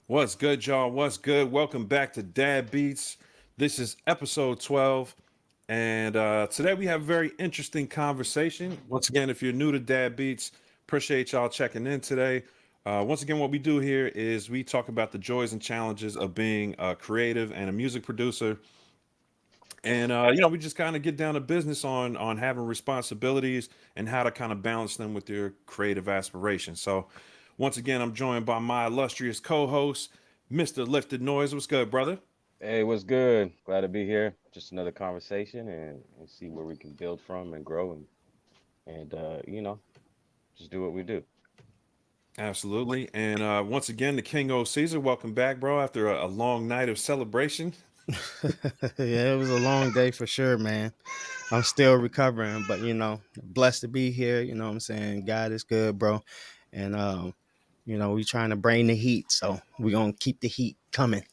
What's good, y'all? What's good? Welcome back to Dad Beats. This is episode 12. And today we have a very interesting conversation. Once again, if you're new to Dad Beats, appreciate y'all checking in today. Once again, what we do here is we talk about the joys and challenges of being a creative and a music producer. And we just kind of get down to business on having responsibilities and how to kind of balance them with your creative aspirations. So, once again, I'm joined by my illustrious co-host, Mr. Lifted Noise. What's good, brother? Hey, what's good? Glad to be here. Just another conversation and see where we can build from and grow and just do what we do. Absolutely. And once again, the King O Caesar. Welcome back, bro. After a long night of celebration. Yeah, it was a long day for sure, man. I'm still recovering, but blessed to be here. You know what I'm saying? God is good, bro. And we trying to bring the heat, so we're gonna keep the heat coming.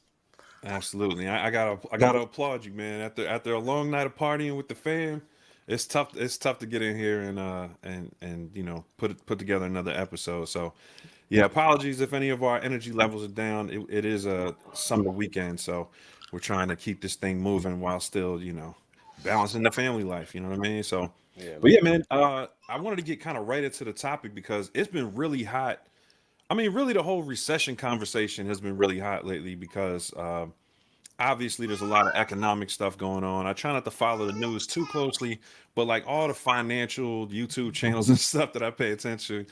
Absolutely. I gotta applaud you, man. After a long night of partying with the fam, it's tough to get in here and put together another episode. So yeah, apologies if any of our energy levels are down. It is a summer weekend, so we're trying to keep this thing moving while still, balancing the family life. You know what I mean? So, Yeah, but yeah, man. man, I wanted to get kind of right into the topic because it's been really hot. I mean, really, the whole recession conversation has been really hot lately because obviously there's a lot of economic stuff going on. I try not to follow the news too closely, but like all the financial YouTube channels and stuff that I pay attention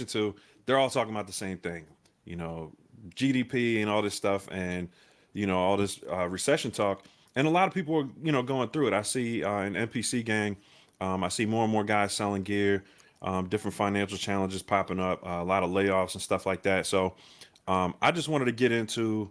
to, they're all talking about the same thing. You know, GDP and all this stuff, and all this recession talk. And a lot of people are going through it. I see in NPC gang, I see more and more guys selling gear, different financial challenges popping up, a lot of layoffs and stuff like that. So I just wanted to get into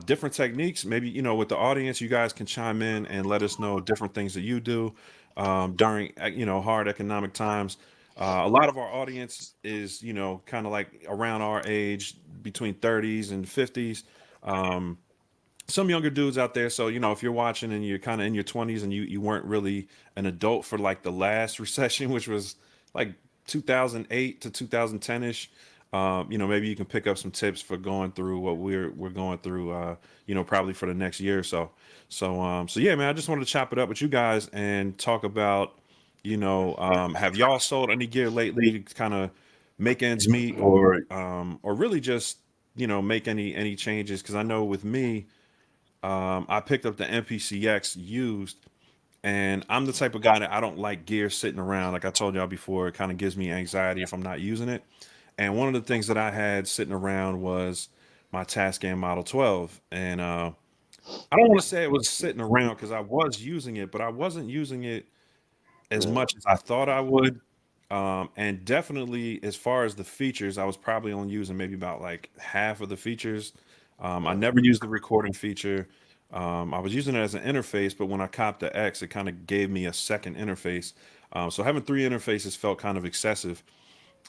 different techniques. Maybe with the audience, you guys can chime in and let us know different things that you do during hard economic times. A lot of our audience is kind of like around our age, between 30s and 50s. Um, some younger dudes out there. So if you're watching and you're kind of in your 20s and you weren't really an adult for like the last recession, which was like 2008 to 2010 ish. Maybe you can pick up some tips for going through what we're going through. Probably for the next year or so. So yeah, man. I just wanted to chop it up with you guys and talk about, have y'all sold any gear lately to kind of make ends meet, or really just make any changes? Because I know with me, I picked up the MPC X used, and I'm the type of guy that I don't like gear sitting around. Like I told y'all before, it kind of gives me anxiety if I'm not using it. And one of the things that I had sitting around was my Tascam Model 12, and I don't want to say it was sitting around because I was using it, but I wasn't using it as much as I thought I would. And definitely, as far as the features, I was probably only using maybe about like half of the features. I Yeah. never used the recording feature. I was using it as an interface, but when I copped the X, it kind of gave me a second interface. So having three interfaces felt kind of excessive.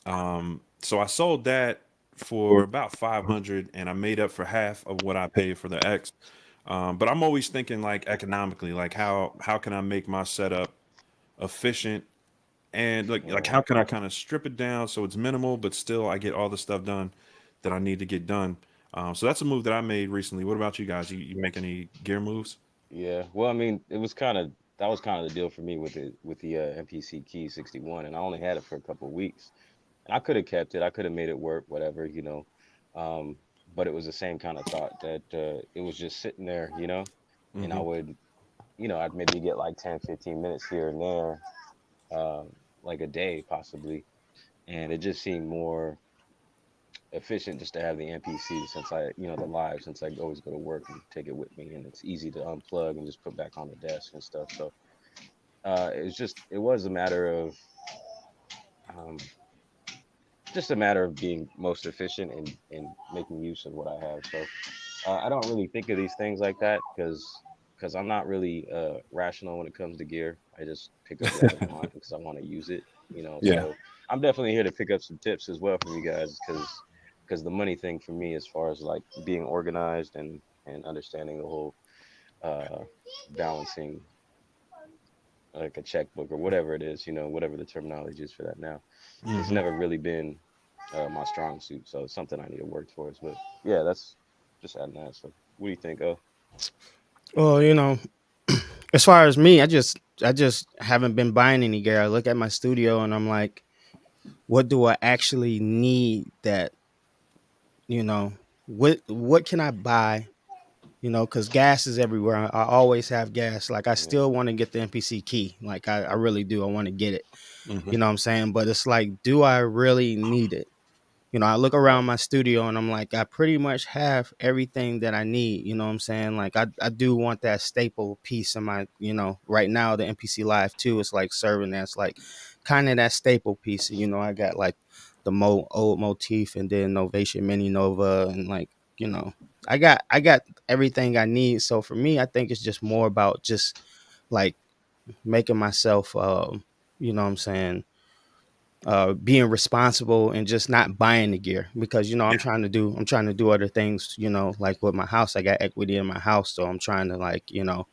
So I sold that for about 500, and I made up for half of what I paid for the X. But I'm always thinking like economically, like how can I make my setup efficient, and like Yeah. how can I kind of strip it down so it's minimal, but still I get all the stuff done that I need to get done. So that's a move that I made recently. What about you guys? You make any gear moves? Yeah. Well, I mean, it was kind of that was kind of the deal for me with the MPC Key 61, and I only had it for a couple of weeks. And I could have kept it. I could have made it work, whatever. Um, but it was the same kind of thought that it was just sitting there, and I Hmm. would, I'd maybe get like 10, 15 minutes here and there, like a day possibly. And it just seemed more efficient just to have the MPC the live, since I always go to work and take it with me, and it's easy to unplug and just put back on the desk and stuff. So it was a matter of um, just a matter of being most efficient and making use of what I have. So I don't really think of these things like that because I'm not really rational when it comes to gear. I just pick up what I want because I want to use it. Yeah. So I'm definitely here to pick up some tips as well from you guys because the money thing for me, as far as like being organized and understanding the whole uh, balancing like a checkbook or whatever it is, whatever the terminology is for that now, it's Hmm. never really been. my strong suit. So it's something I need to work towards. But yeah, that's just adding that. So what do you think? Well, you know, as far as me, I just haven't been buying any gear. I look at my studio and I'm like, what do I actually need that, you know, what can I buy? You know, because gas is everywhere. I always have gas. Like I Yeah, still want to get the MPC key. Like I really do. I want to get it. Hmm. You know what I'm saying? But it's like, do I really need it? You know, I look right. around my studio and I'm like, I pretty much have everything that I need. You know what I'm saying? Like I do want that staple piece in my, you know, right now the MPC Live 2 is like serving as like kind of that staple piece. You know, I got like the old motif and then Novation Mini Nova and like, you know, I got everything I need. So for me, I think it's just more about just like making myself you know what I'm saying, being responsible and just not buying the gear because you know Yeah. I'm trying to do other things, you know, like with my house. I got equity in my house, so I'm trying to like, you know,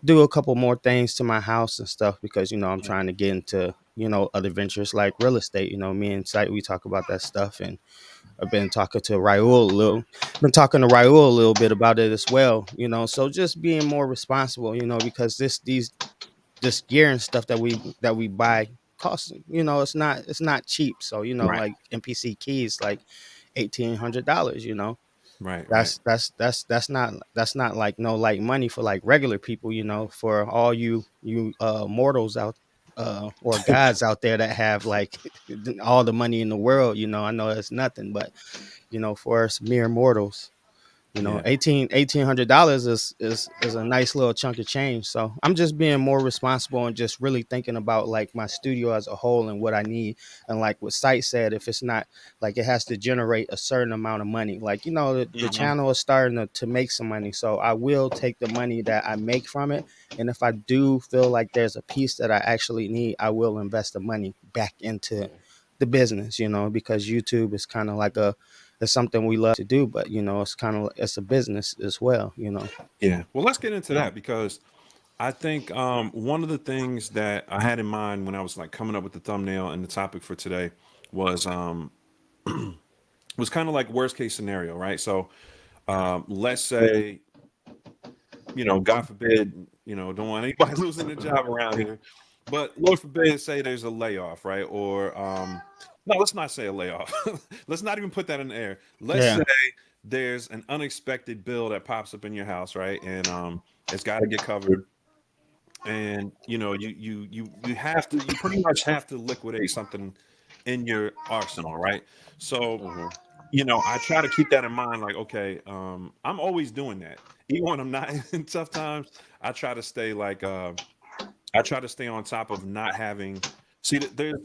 do a couple more things to my house and stuff because you know I'm trying to get into, you know, other ventures like real estate. You know, me and Sight, we talk about that stuff, and I've been talking to Raul a little bit about it as well, you know. So just being more responsible, you know, because this gear and stuff that we buy costs, you know, it's not cheap. So you know, Right. like MPC keys like $1,800, you know. Right. Right. That's not like no like money for like regular people, you know. For all you mortals out or gods out there that have like all the money in the world, you know, I know it's nothing, but you know, for us mere mortals, you know, Yeah. $1,800 is a nice little chunk of change. So I'm just being more responsible and just really thinking about like my studio as a whole and what I need. And like what Sight said, if it's not like it has to generate a certain amount of money, like you know, the Hmm. channel is starting to make some money. So I will take the money that I make from it. And if I do feel like there's a piece that I actually need, I will invest the money back into Yeah, the business, you know, because YouTube is kind of like a it's something we love to do, but you know, it's a business as well, you know. Yeah. Well, let's get into that because I think one of the things that I had in mind when I was like coming up with the thumbnail and the topic for today was was kind of like worst case scenario, right? So let's say, you know, God forbid, you know, don't want anybody losing their job around here, but Lord forbid, say there's a layoff, right? Or no, let's not say a layoff. Let's not even put that in the air. Let's say Yeah. there's an unexpected bill that pops up in your house, right? And it's got to get covered, and you know you have to, you pretty much have to liquidate something in your arsenal, right? So hmm, you know, I try to keep that in mind, like, okay, I'm always doing that, even when I'm not in tough times. I try to stay like I try to stay on top of not having, see,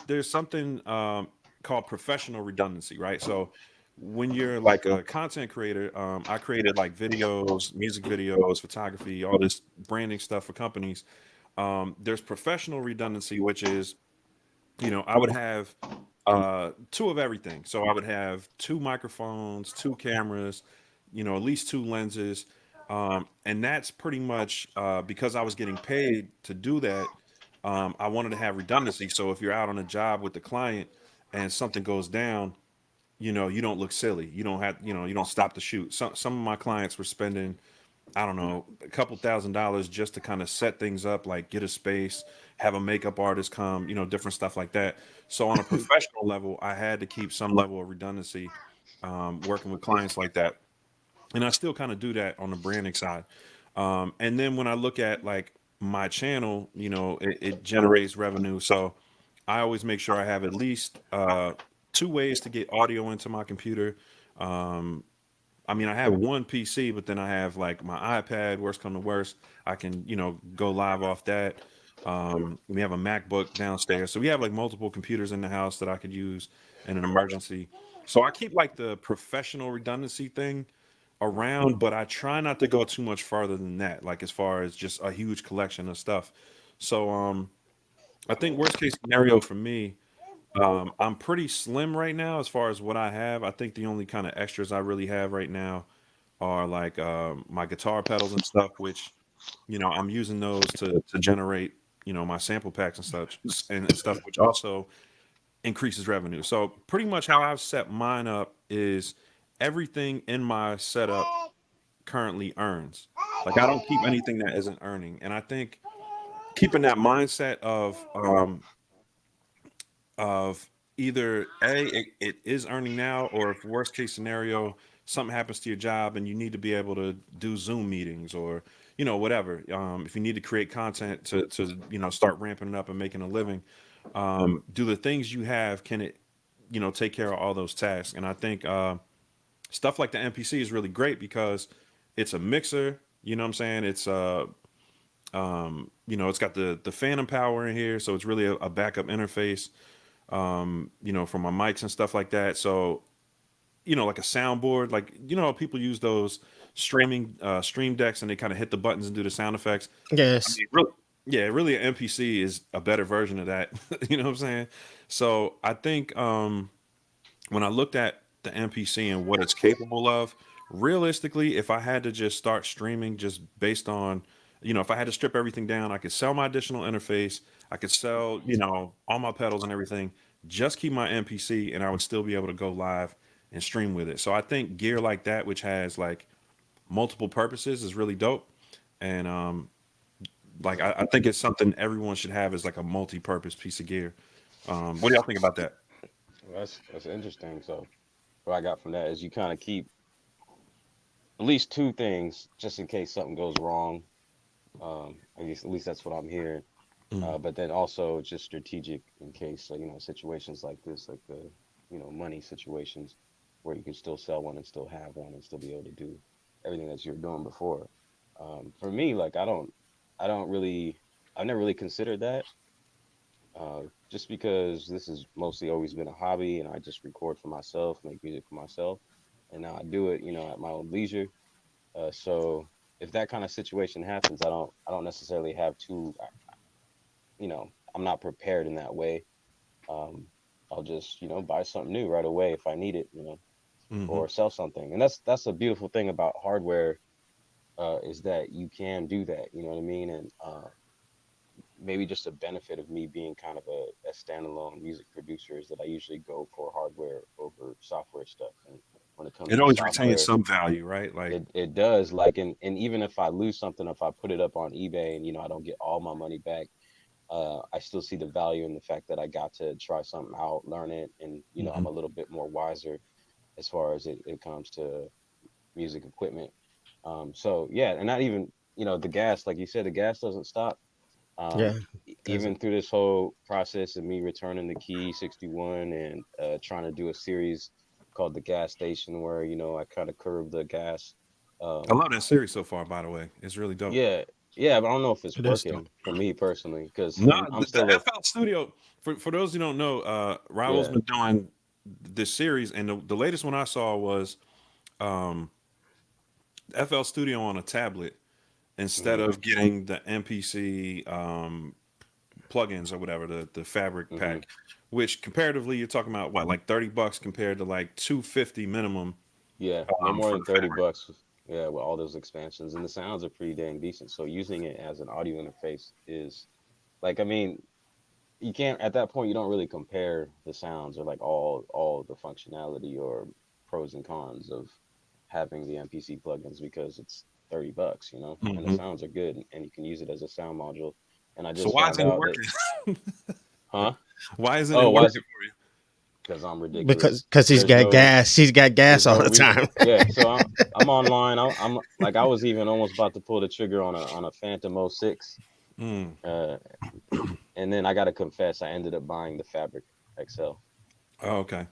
there's something called professional redundancy, right? So when you're like a content creator, I created like videos, music videos, photography, all this branding stuff for companies. There's professional redundancy, which is, you know, I would have two of everything. So I would have two microphones, two cameras, you know, at least two lenses. And that's pretty much because I was getting paid to do that. I wanted to have redundancy. So if you're out on a job with the client and something goes down, you know, you don't look silly. You don't have, you know, you don't stop the shoot. Some of my clients were spending, I don't know, a couple $1,000s just to kind of set things up, like get a space, have a makeup artist come, you know, different stuff like that. So on a professional level, I had to keep some level of redundancy, working with clients like that, and I still kind of do that on the branding side. And then when I look at like my channel, you know, it generates revenue, so I always make sure I have at least two ways to get audio into my computer. Um, I mean, I have one PC, but then I have like my iPad. Worst come to worst, I can, you know, go live off that. We have a MacBook downstairs, so we have like multiple computers in the house that I could use in an emergency. So I keep like the professional redundancy thing around, but I try not to go too much farther than that. Like as far as just a huge collection of stuff. So I think worst case scenario for me, I'm pretty slim right now as far as what I have. I think the only kind of extras I really have right now are like my guitar pedals and stuff, which, you know, I'm using those to generate, you know, my sample packs and such and stuff, which also increases revenue. So pretty much how I've set mine up is everything in my setup currently earns. Like I don't keep anything that isn't earning. And I think keeping that mindset of either it is earning now, or if worst case scenario something happens to your job and you need to be able to do Zoom meetings or whatever. If you need to create content to start ramping it up and making a living, do the things you have, can it take care of all those tasks? And I think stuff like the MPC is really great because it's a mixer. You know what I'm saying? It's it's got the phantom power in here, so it's really a backup interface. For my mics and stuff like that. So like a soundboard, like people use those stream decks and they kind of hit the buttons and do the sound effects. I Yes. mean, really, yeah, really, an MPC is a better version of that. You know what I'm saying? So I think when I looked at the MPC and what it's capable of, realistically, if I had to just start streaming just based on, if I had to strip everything down, I could sell my additional interface, I could sell, all my pedals and everything, just keep my MPC, and I would still be able to go live and stream with it. So I think gear like that, which has like multiple purposes, is really dope. And like I think it's something everyone should have as like a multi-purpose piece of gear. What do y'all think about that? Well, that's interesting. So what I got from that is you kind of keep at least two things just in case something goes wrong. I guess at least that's what I'm hearing. Mm. But then also just strategic in case situations like this, like the money situations, where you can still sell one and still have one and still be able to do everything that you were doing before. For me, like I don't really, I've never really considered that. Just because this has mostly always been a hobby, and I just record for myself, make music for myself, and now I do it, at my own leisure. So if that kind of situation happens, I don't necessarily have to, I'm not prepared in that way. Um, I'll just, buy something new right away if I need it, Hmm. or sell something. And that's a beautiful thing about hardware, is that you can do that. You know what I mean? And maybe just a benefit of me being kind of a standalone music producer is that I usually go for hardware over software stuff. And when it comes It to always retains software, some value, right? Like, it does, like, and even if I lose something, if I put it up on eBay and I don't get all my money back, I still see the value in the fact that I got to try something out, learn it, and I'm mhm. a little bit more wiser as far as it comes to music equipment. So yeah, and not even the gas, like you said, the gas doesn't stop. Yeah. Does it? Even through this whole process of me returning the Key 61 and trying to do a series called the Gas Station, where I kind of curve the gas. I Um, love that series so far, by the way. It's really dope. yeah, yeah, but I don't know if it's It is dope. working for me personally because No, I'm the still a FL Studio, for those who don't know, Raul's yeah. been doing this series, and the latest one I saw was um, FL Studio on a tablet instead Hmm. of getting the MPC plugins or whatever, the fabric Hmm. pack, which comparatively you're talking about what, like $30 compared to like 250 minimum Yeah, no more for than the 30 fabric. bucks. Yeah, with all those expansions, and the sounds are pretty dang decent. So using it as an audio interface is like, I mean, you can't at that point you don't really compare the sounds or like all the functionality or pros and cons of having the MPC plugins because it's 30 bucks, and the Hmm. sounds are good and you can use it as a sound module. And I So just why found isn't it out that, working? huh? Why isn't it Oh, why is working it? for you? Because I'm Because ridiculous. he's There's got no gas. He's got gas there's all no the reason. time. Yeah, so I'm online. I'm like I was even almost about to pull the trigger on a Phantom '06. Mm. Uh, and then I gotta confess, I ended up buying the Fabric XL. Oh, okay.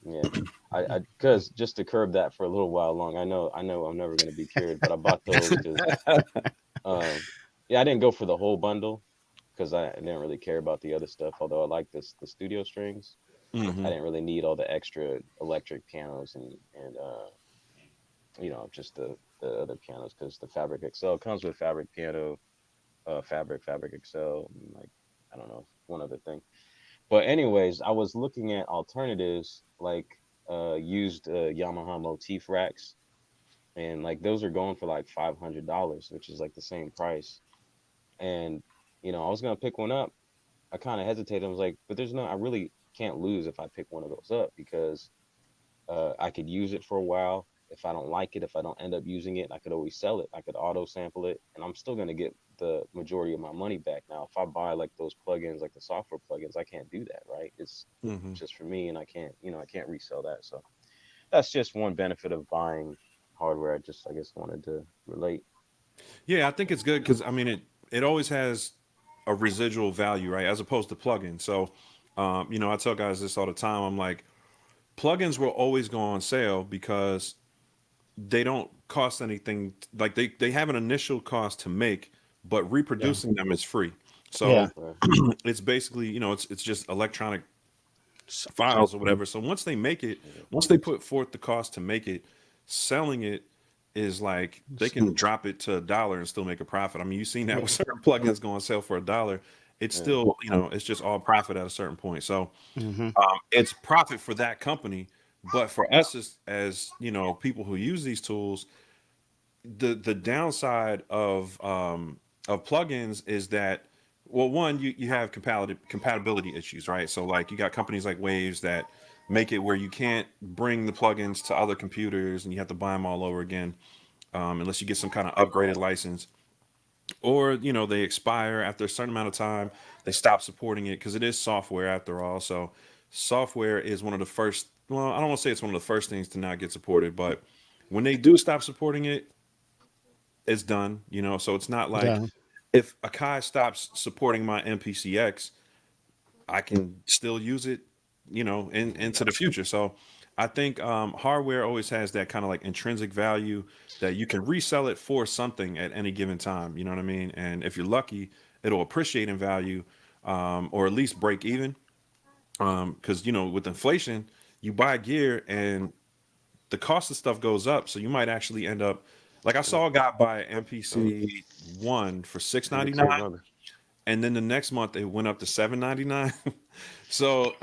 Yeah, I because just to curb that for a little while long. I know I'm never gonna be cured, but I bought those because um, yeah, I didn't go for the whole bundle because I didn't really care about the other stuff. Although I like the studio strings, I Hmm. didn't really need all the extra electric pianos and just the other pianos because the Fabric XL comes with Fabric piano, Fabric XL, and like I don't know one other thing. But anyways, I was looking at alternatives like used Yamaha motif racks, and like those are going for like $500, which is like the same price. And I was gonna pick one up. I kind of hesitated. I was like, but there's no, I really can't lose if I pick one of those up, because I could use it for a while. If I don't like it, if I don't end up using it, I could always sell it. I could auto sample it, and I'm still going to get the majority of my money back. Now, if I buy like those plugins, like the software plugins, I can't do that, right? It's Hmm. just for me, and I can't, I can't resell that. So that's just one benefit of buying hardware. I guess wanted to relate. Yeah, I think it's good because I mean it always has a residual value, right? As opposed to plugins. So, I tell guys this all the time. I'm like, plugins will always go on sale because they don't cost anything. Like they have an initial cost to make, but Yeah. reproducing them is free. Yeah. So Right. it's basically, it's just electronic S- files or whatever. So once they make it, Yeah. once they put forth the cost to make it, selling it is like they can drop it to $1 and still make a profit. I mean, you've seen that with certain plugins going on sale for $1. It's Yeah. still, it's just all profit at a certain point. So Mm-hmm. it's profit for that company, but for us as people who use these tools, the downside of plugins is that, well, one, you have compatibility issues, right? So like you got companies like Waves that make it where you can't bring the plugins to other computers and you have to buy them all over again, unless you get some kind of upgraded license, or they expire after a certain amount of time. They stop supporting it because it is software after all. So software is one of the first, well, I don't want to say it's one of the first things to not get supported, but when they do stop supporting it, it's done. So it's not like Yeah. if Akai stops supporting my MPC X, I can still use it, into the future. So I think hardware always has that kind of like intrinsic value that you can resell it for something at any given time. You know what I mean? And if you're lucky, it'll appreciate in value, or at least break even. Because with inflation, you buy gear and the cost of stuff goes up. So you might actually end up, like I saw a guy buy an MPC One for six Me ninety too, nine, brother. and then the next month it went up to 799. So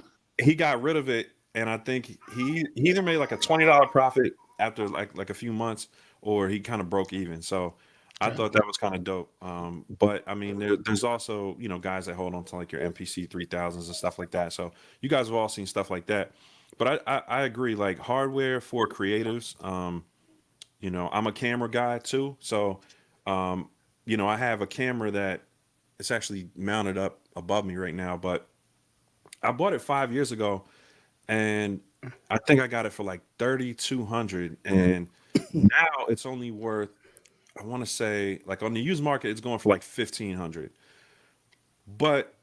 he got rid of it, and I think he either made like a $20 profit after like a few months, or he kind of broke even. So I Yeah. thought that was kind of dope. But I mean, there's also guys that hold on to like your MPC 3000s and stuff like that. So you guys have all seen stuff like that. But I agree, like hardware for creatives. I'm a camera guy too, so I have a camera that it's actually mounted up above me right now, but I bought it 5 years ago, and I think I got it for like 3,200, and now it's only worth, I want to say, like on the used market, it's going for like 1,500. But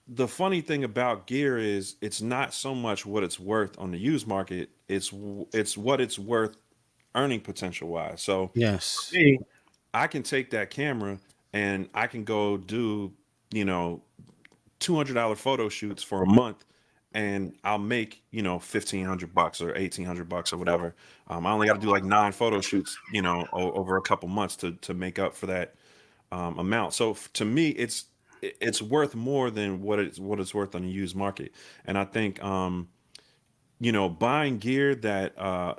the funny thing about gear is it's not so much what it's worth on the used market; it's what it's worth earning potential wise. So for Yes. me, I can take that camera and I can go do, you know, $200 photo shoots for a month, and I'll make, $1,500 or $1,800 or whatever. I only got to do like 9 photo shoots, over a couple months to make up for that amount. So to me, it's worth more than what it's worth on the used market. And I think buying gear that I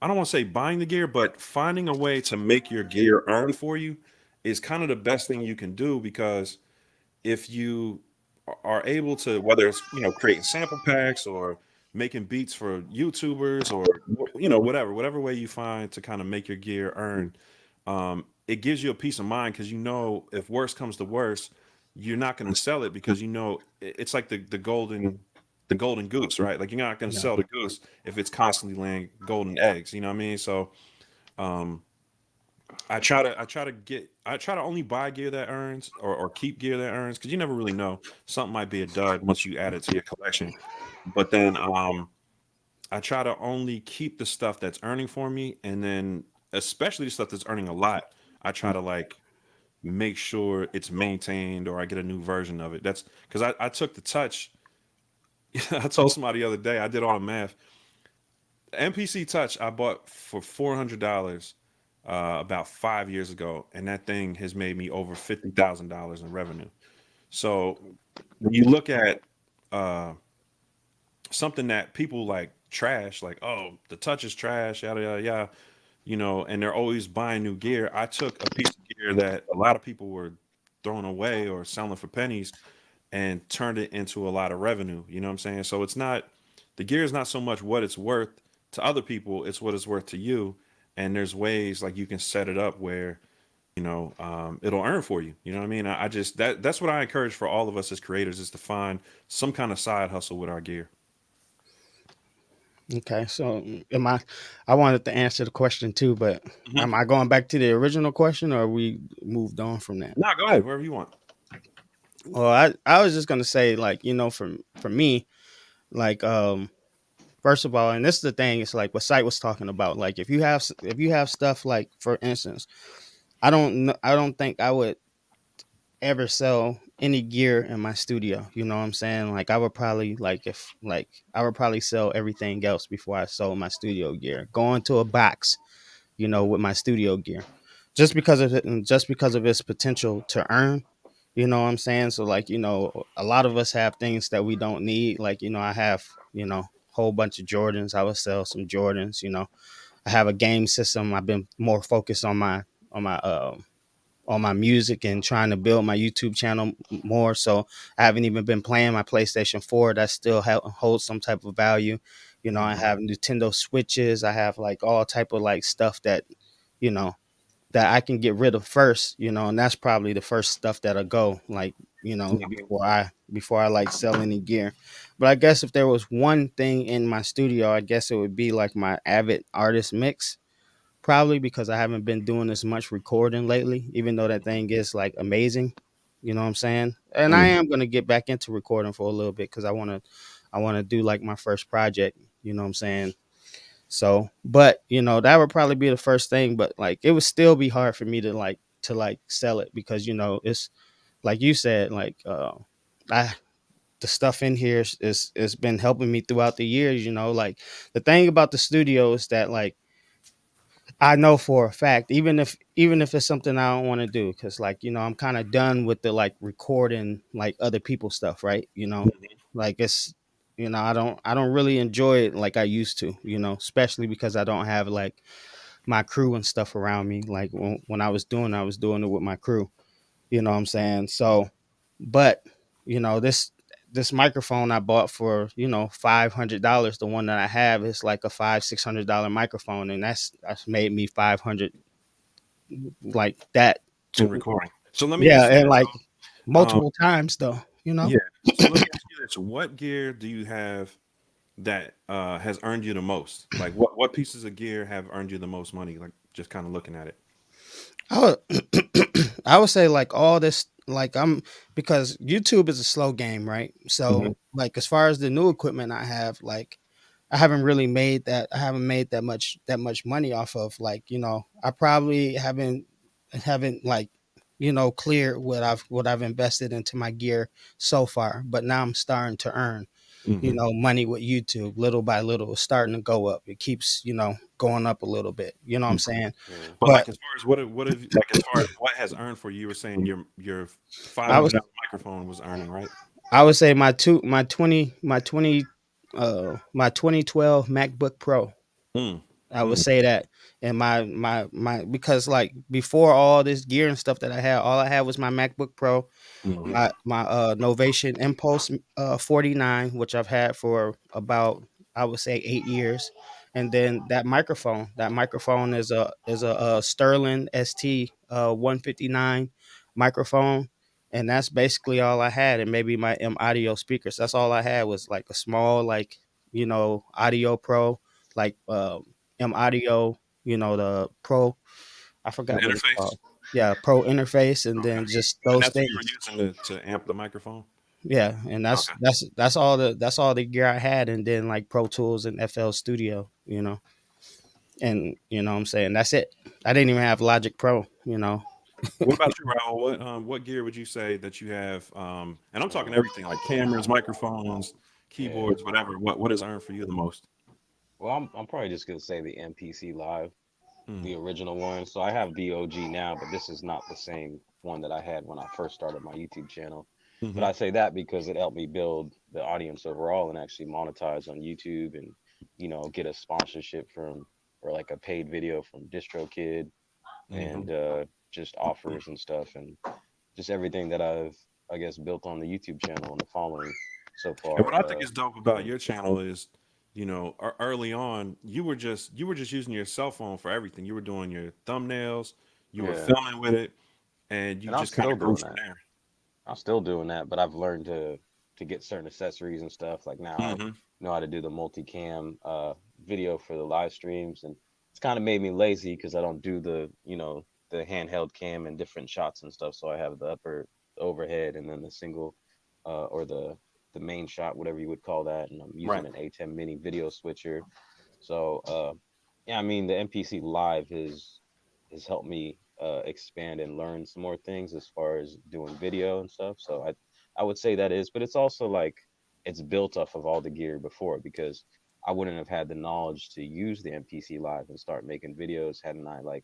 don't want to say buying the gear, but finding a way to make your gear earn for you is kind of the best thing you can do, because if you are able to, whether it's creating sample packs or making beats for YouTubers, or whatever way you find to kind of make your gear earn, it gives you a peace of mind, because if worse comes to worse, you're not going to sell it, because it's like the golden goose, right? Like you're not going to Yeah. sell the goose if it's constantly laying golden eggs. You know what I mean? So um, I try to only buy gear that earns, or keep gear that earns, because you never really know, something might be a dud once you add it to your collection. But then I try to only keep the stuff that's earning for me, and then especially the stuff that's earning a lot, I try to like make sure it's maintained, or I get a new version of it. That's because I took the touch. I told somebody the other day, I did all the math. MPC Touch I bought for $400 about 5 years ago, and that thing has made me over $50,000 in revenue. So when you look at uh, something that people like trash, like, oh, the Touch is trash, yada yada yada, and they're always buying new gear. I took a piece of gear that a lot of people were throwing away or selling for pennies, and turned it into a lot of revenue. You know what I'm saying? So it's not, the gear is not so much what it's worth to other people, it's what it's worth to you. And there's ways like you can set it up where, it'll earn for you. You know what I mean? I just, that's what I encourage for all of us as creators, is to find some kind of side hustle with our gear. Okay, so I wanted to answer the question too, but Mhm. am I going back to the original question, or we moved on from that? No, go ahead, wherever you want. Well, I was just gonna say, like, for me, like, first of all, and this is the thing, it's like what Sight was talking about. Like, if you have stuff, like, for instance, I don't think I would ever sell any gear in my studio. You know what I'm saying? Like, I would probably, like, if like I would probably sell everything else before I sold my studio gear. Go into a box, with my studio gear, just because of it, and just because of its potential to earn. You know what I'm saying? So, like, a lot of us have things that we don't need. Like, I have, whole bunch of Jordans. I would sell some Jordans. I have a game system. I've been more focused on my on my music and trying to build my YouTube channel more. So I haven't even been playing my PlayStation 4. That still holds some type of value. I have Nintendo Switches. I have, like, all type of, like, stuff that, you know, that I can get rid of first, and that's probably the first stuff that'll go, like, before I like sell any gear. But I guess if there was one thing in my studio, I guess it would be like my Avid Artist Mix. Probably because I haven't been doing as much recording lately, even though that thing is, like, amazing. You know what I'm saying? And I Mhm. am gonna get back into recording for a little bit because I wanna do, like, my first project. You know what I'm saying? So, but, that would probably be the first thing. But, like, it would still be hard for me to sell it because, it's like you said, like, I the stuff in here is been helping me throughout the years. Like, the thing about the studio is that, like, I know for a fact, even if it's something I don't want to do, because, like, I'm kind of done with the, like, recording, like, other people's stuff, right? Like, it's, I don't really enjoy it like I used to, especially because I don't have, like, my crew and stuff around me. Like, when I was doing it with my crew. You know what I'm saying? So, but, this microphone I bought for, $500. The one that I have is like a $600 microphone, and that's made me 500, like that. In To, recording. So let me yeah, ask you and, this. like, Um, multiple times though. yeah. So let me ask you this. What gear do you have that has earned you the most? Like what pieces of gear have earned you the most money? Like just kind of looking at it. I would, I would say, like, all this, like, because YouTube is a slow game, right? Mhm. So, like, as far as the new equipment I have, like, I haven't really made that. I haven't made that much money off of, like, I probably haven't, like, cleared what I've invested into my gear so far. But now I'm starting to earn, Mhm. money with YouTube little by little. It's starting to go up. It keeps, going up a little bit. You know what I'm Mhm. saying? Mm. But But like as far as what have like as far as what has earned for you, you were saying your I was $500 microphone was earning, right? I would say my 2012 MacBook Pro. Mm. I would Mm. say that. And my because, like, before all this gear and stuff that I had, all I had was my MacBook Pro, Mhm. my Novation Impulse 49, which I've had for about, I would say, 8 years. And then that microphone is a Sterling ST 159 microphone. And that's basically all I had. And maybe my M audio speakers. That's all I had, was like a small, like, audio pro, like, M audio, the pro, I The forgot what it's interface. called. Yeah, pro interface, and then Okay. just And those that's what you were things. using to amp the microphone. Yeah, and that's Okay. that's that's all the gear I had, and then, like, Pro Tools and FL Studio, and, what I'm saying, that's it. I didn't even have Logic Pro. What about you, Raul? What gear would you say that you have? And I'm talking everything like cameras, microphones, Yeah. keyboards, whatever. What has earned for you the most? Well, I'm probably just gonna say the MPC Live, Mm. the original one. So I have the OG now, but this is not the same one that I had when I first started my YouTube channel. But Hmm. I say that because it helped me build the audience overall and actually monetize on YouTube and, get a sponsorship from, or like a paid video from DistroKid, Hmm. and just offers and stuff, and just everything that I've I guess, built on the YouTube channel and the following so far. And what I think is dope about your channel is, you know, early on, you were just using your cell phone for everything. You were doing your thumbnails, you were Yeah, filming with it, and you and I'm just kind still of grew doing from that. there. I'm still doing that, but I've learned to get certain accessories and stuff. Like now I Hmm. know how to do the multicam video for the live streams, and it's kind of made me lazy because I don't do the, you know, the handheld cam and different shots and stuff. So I have the upper overhead and then the single or the main shot, whatever you would call that, and I'm Right. using an A10 mini video switcher. So yeah, I mean the MPC Live has helped me expand and learn some more things as far as doing video and stuff. So I would say that is, but it's also like it's built off of all the gear before because I wouldn't have had the knowledge to use the MPC Live and start making videos hadn't I like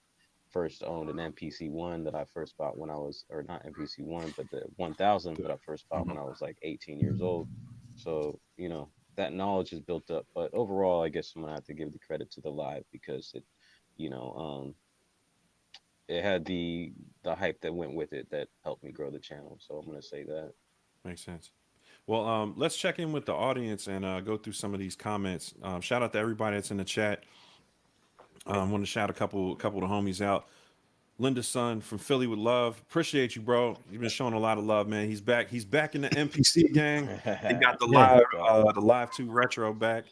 first owned an MPC One that I first bought when I was, or not MPC One, but the 1000 that I first bought when I was like 18 years old. So, you know, that knowledge is built up. But overall, I guess I'm gonna have to give the credit to the live because it, you know, it had the hype that went with it that helped me grow the channel. So I'm gonna say that. Makes sense. Well, let's check in with the audience and go through some of these comments. Shout out to everybody that's in the chat. Want to shout a couple of the homies out. Linda's son from Philly with love. Appreciate you, bro. You've been showing a lot of love, man. He's back. He's back in the MPC gang. He got Yeah. the live 2 retro back.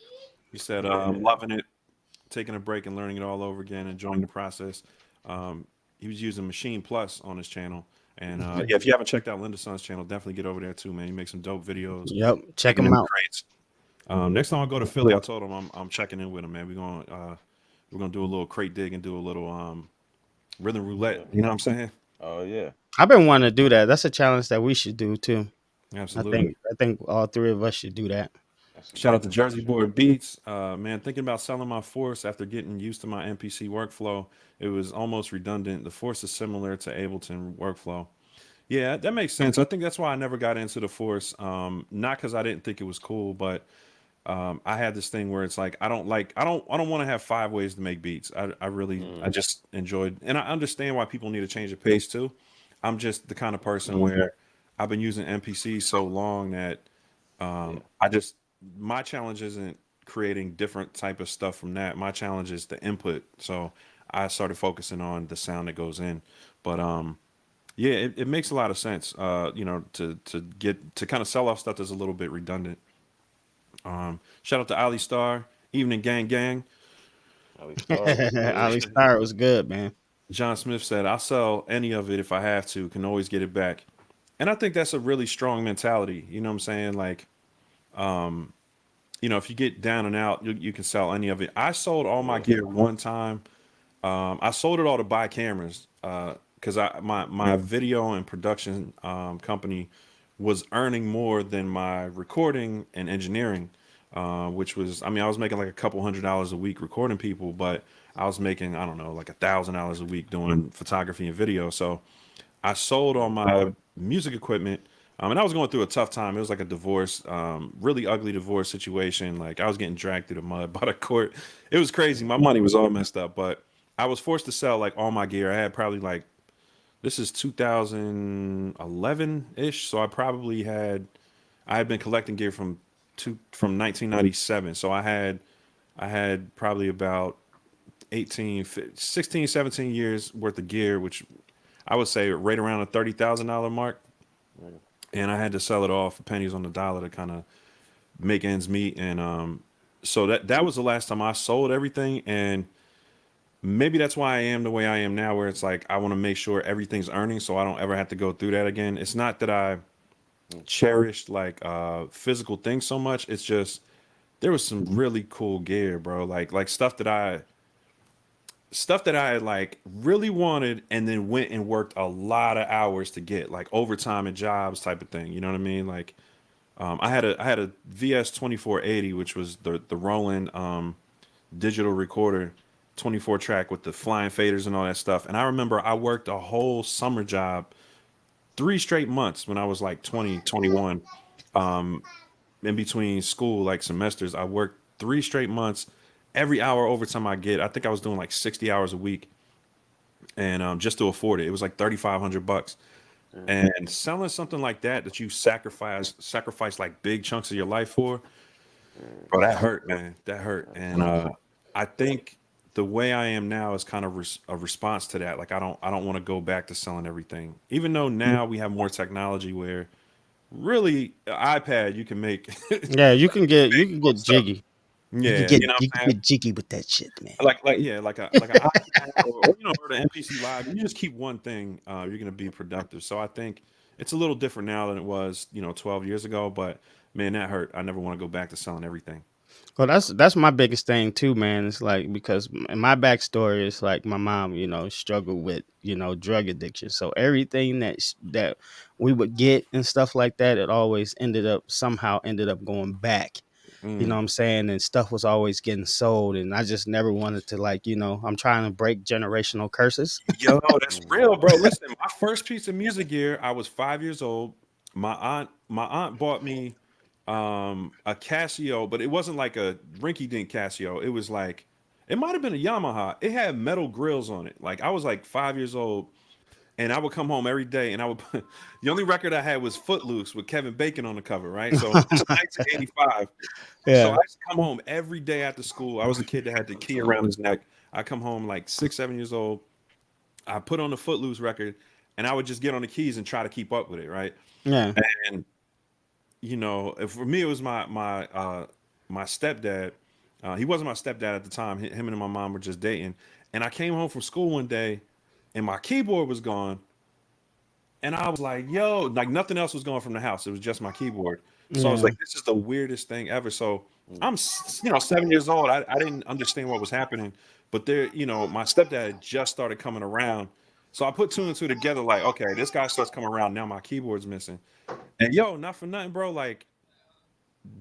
He said, loving it, taking a break and learning it all over again, enjoying the process. Um, he was using Machine Plus on his channel. And yeah, if you haven't checked out Linda's son's channel, definitely get over there too, man. He makes some dope videos, Yep. Check taking them in the out. crates. Next time I go to Philly, I told him I'm checking in with him, man. We're gonna do a little crate dig and do a little rhythm roulette. Yeah. You know what I'm saying? Oh yeah. I've been wanting to do that. That's a challenge that we should do too. Absolutely. I think all three of us should do that. That's a Shout good out to one for Jersey sure. Boy Beats. Man, thinking about selling my Force after getting used to my MPC workflow. It was almost redundant. The Force is similar to Ableton workflow. Yeah, that makes sense. I think that's why I never got into the Force. Not because I didn't think it was cool, but I had this thing where it's like I don't want to have 5 ways to make beats. I Mm, just enjoyed, and I understand why people need to change the pace too. I'm just the kind of person where I've been using MPC so long that yeah. I just my challenge isn't creating different type of stuff from that. My challenge is the input. So I started focusing on the sound that goes in. But yeah, it makes a lot of sense. You know, to get to kind of sell off stuff that's a little bit redundant. Shout out to Ali Star, Evening Gang Gang. How we start was Ali good. Star was good, man. John Smith said, "I'll sell any of it if I have to. Can always get it back." And I think that's a really strong mentality. You know what I'm saying? Like, you know, if you get down and out, you can sell any of it. I sold all my Yeah. gear one time. I sold it all to buy cameras because my video and production company was earning more than my recording and engineering, which was, I mean, I was making like a couple $100s a week recording people, but I was making, I don't know, like $1,000 a week doing photography and video. So I sold all my music equipment. And I was going through a tough time. It was like a divorce, really ugly divorce situation. Like I was getting dragged through the mud by the court. It was crazy. My money was all messed up, but I was forced to sell like all my gear. I had probably like, this is 2011 ish. So I had been collecting gear from 1997. So I had probably about 16, 17 years worth of gear, which I would say right around the $30,000 mark. Yeah. And I had to sell it all for pennies on the dollar to kind of make ends meet. And so that was the last time I sold everything. And maybe that's why I am the way I am now, where it's like I want to make sure everything's earning so I don't ever have to go through that again. It's not that I Mm, cherished like physical things so much. It's just there was some really cool gear, bro. Like stuff that I like really wanted and then went and worked a lot of hours to get, like overtime and jobs type of thing. You know what I mean? Like I had a VS 2480, which was the Roland digital recorder, 24 track with the flying faders and all that stuff. And I remember I worked a whole summer job, 3 straight months when I was like 20, 21, in between school, like semesters. I worked 3 straight months. Every hour overtime I get, I think I was doing like 60 hours a week, and just to afford it, it was like 3,500 bucks. And selling something like that you sacrifice like big chunks of your life for, bro, that hurt, man. That hurt. And I think the way I am now is kind of a response to that. Like I don't want to go back to selling everything, even though now we have more technology where really iPad you can make Yeah, you can get stuff. jiggy. Yeah, you know what You I'm can saying? get jiggy with that shit, man. Like an iPad or the MPC Live. You just keep one thing, you're gonna be productive. So I think it's a little different now than it was, 12 years ago. But man, that hurt. I never want to go back to selling everything. Well, that's my biggest thing too, man. It's like because in my backstory is like my mom, struggled with drug addiction. So everything that we would get and stuff like that, it always somehow ended up going back. You know Mm. what I'm saying? And stuff was always getting sold, and I just never wanted to I'm trying to break generational curses. Yo, that's real, bro. Listen, my first piece of music gear, I was 5 years old. My aunt bought me a Casio, but it wasn't like a rinky-dink Casio. It was like it might have been a Yamaha. It had metal grills on it. Like I was like 5 years old, and I would come home every day, and I would the only record I had was Footloose with Kevin Bacon on the cover, right? So it's 1985. So I Yeah, used to come home every day after school. I was the kid that had the key around his neck. I come home like 6, 7 years old. I put on the Footloose record, and I would just get on the keys and try to keep up with it, right? yeah, And for me, it was my stepdad. He wasn't my stepdad at the time. Him and my mom were just dating. And I came home from school one day, and my keyboard was gone. And I was like, yo, like nothing else was going from the house. It was just my keyboard. So I was yeah, like, this is the weirdest thing ever. So I'm, 7 years old. I didn't understand what was happening. But my stepdad had just started coming around. So I put two and two together, like, okay, this guy starts coming around. Now my keyboard's missing. And not for nothing, bro. Like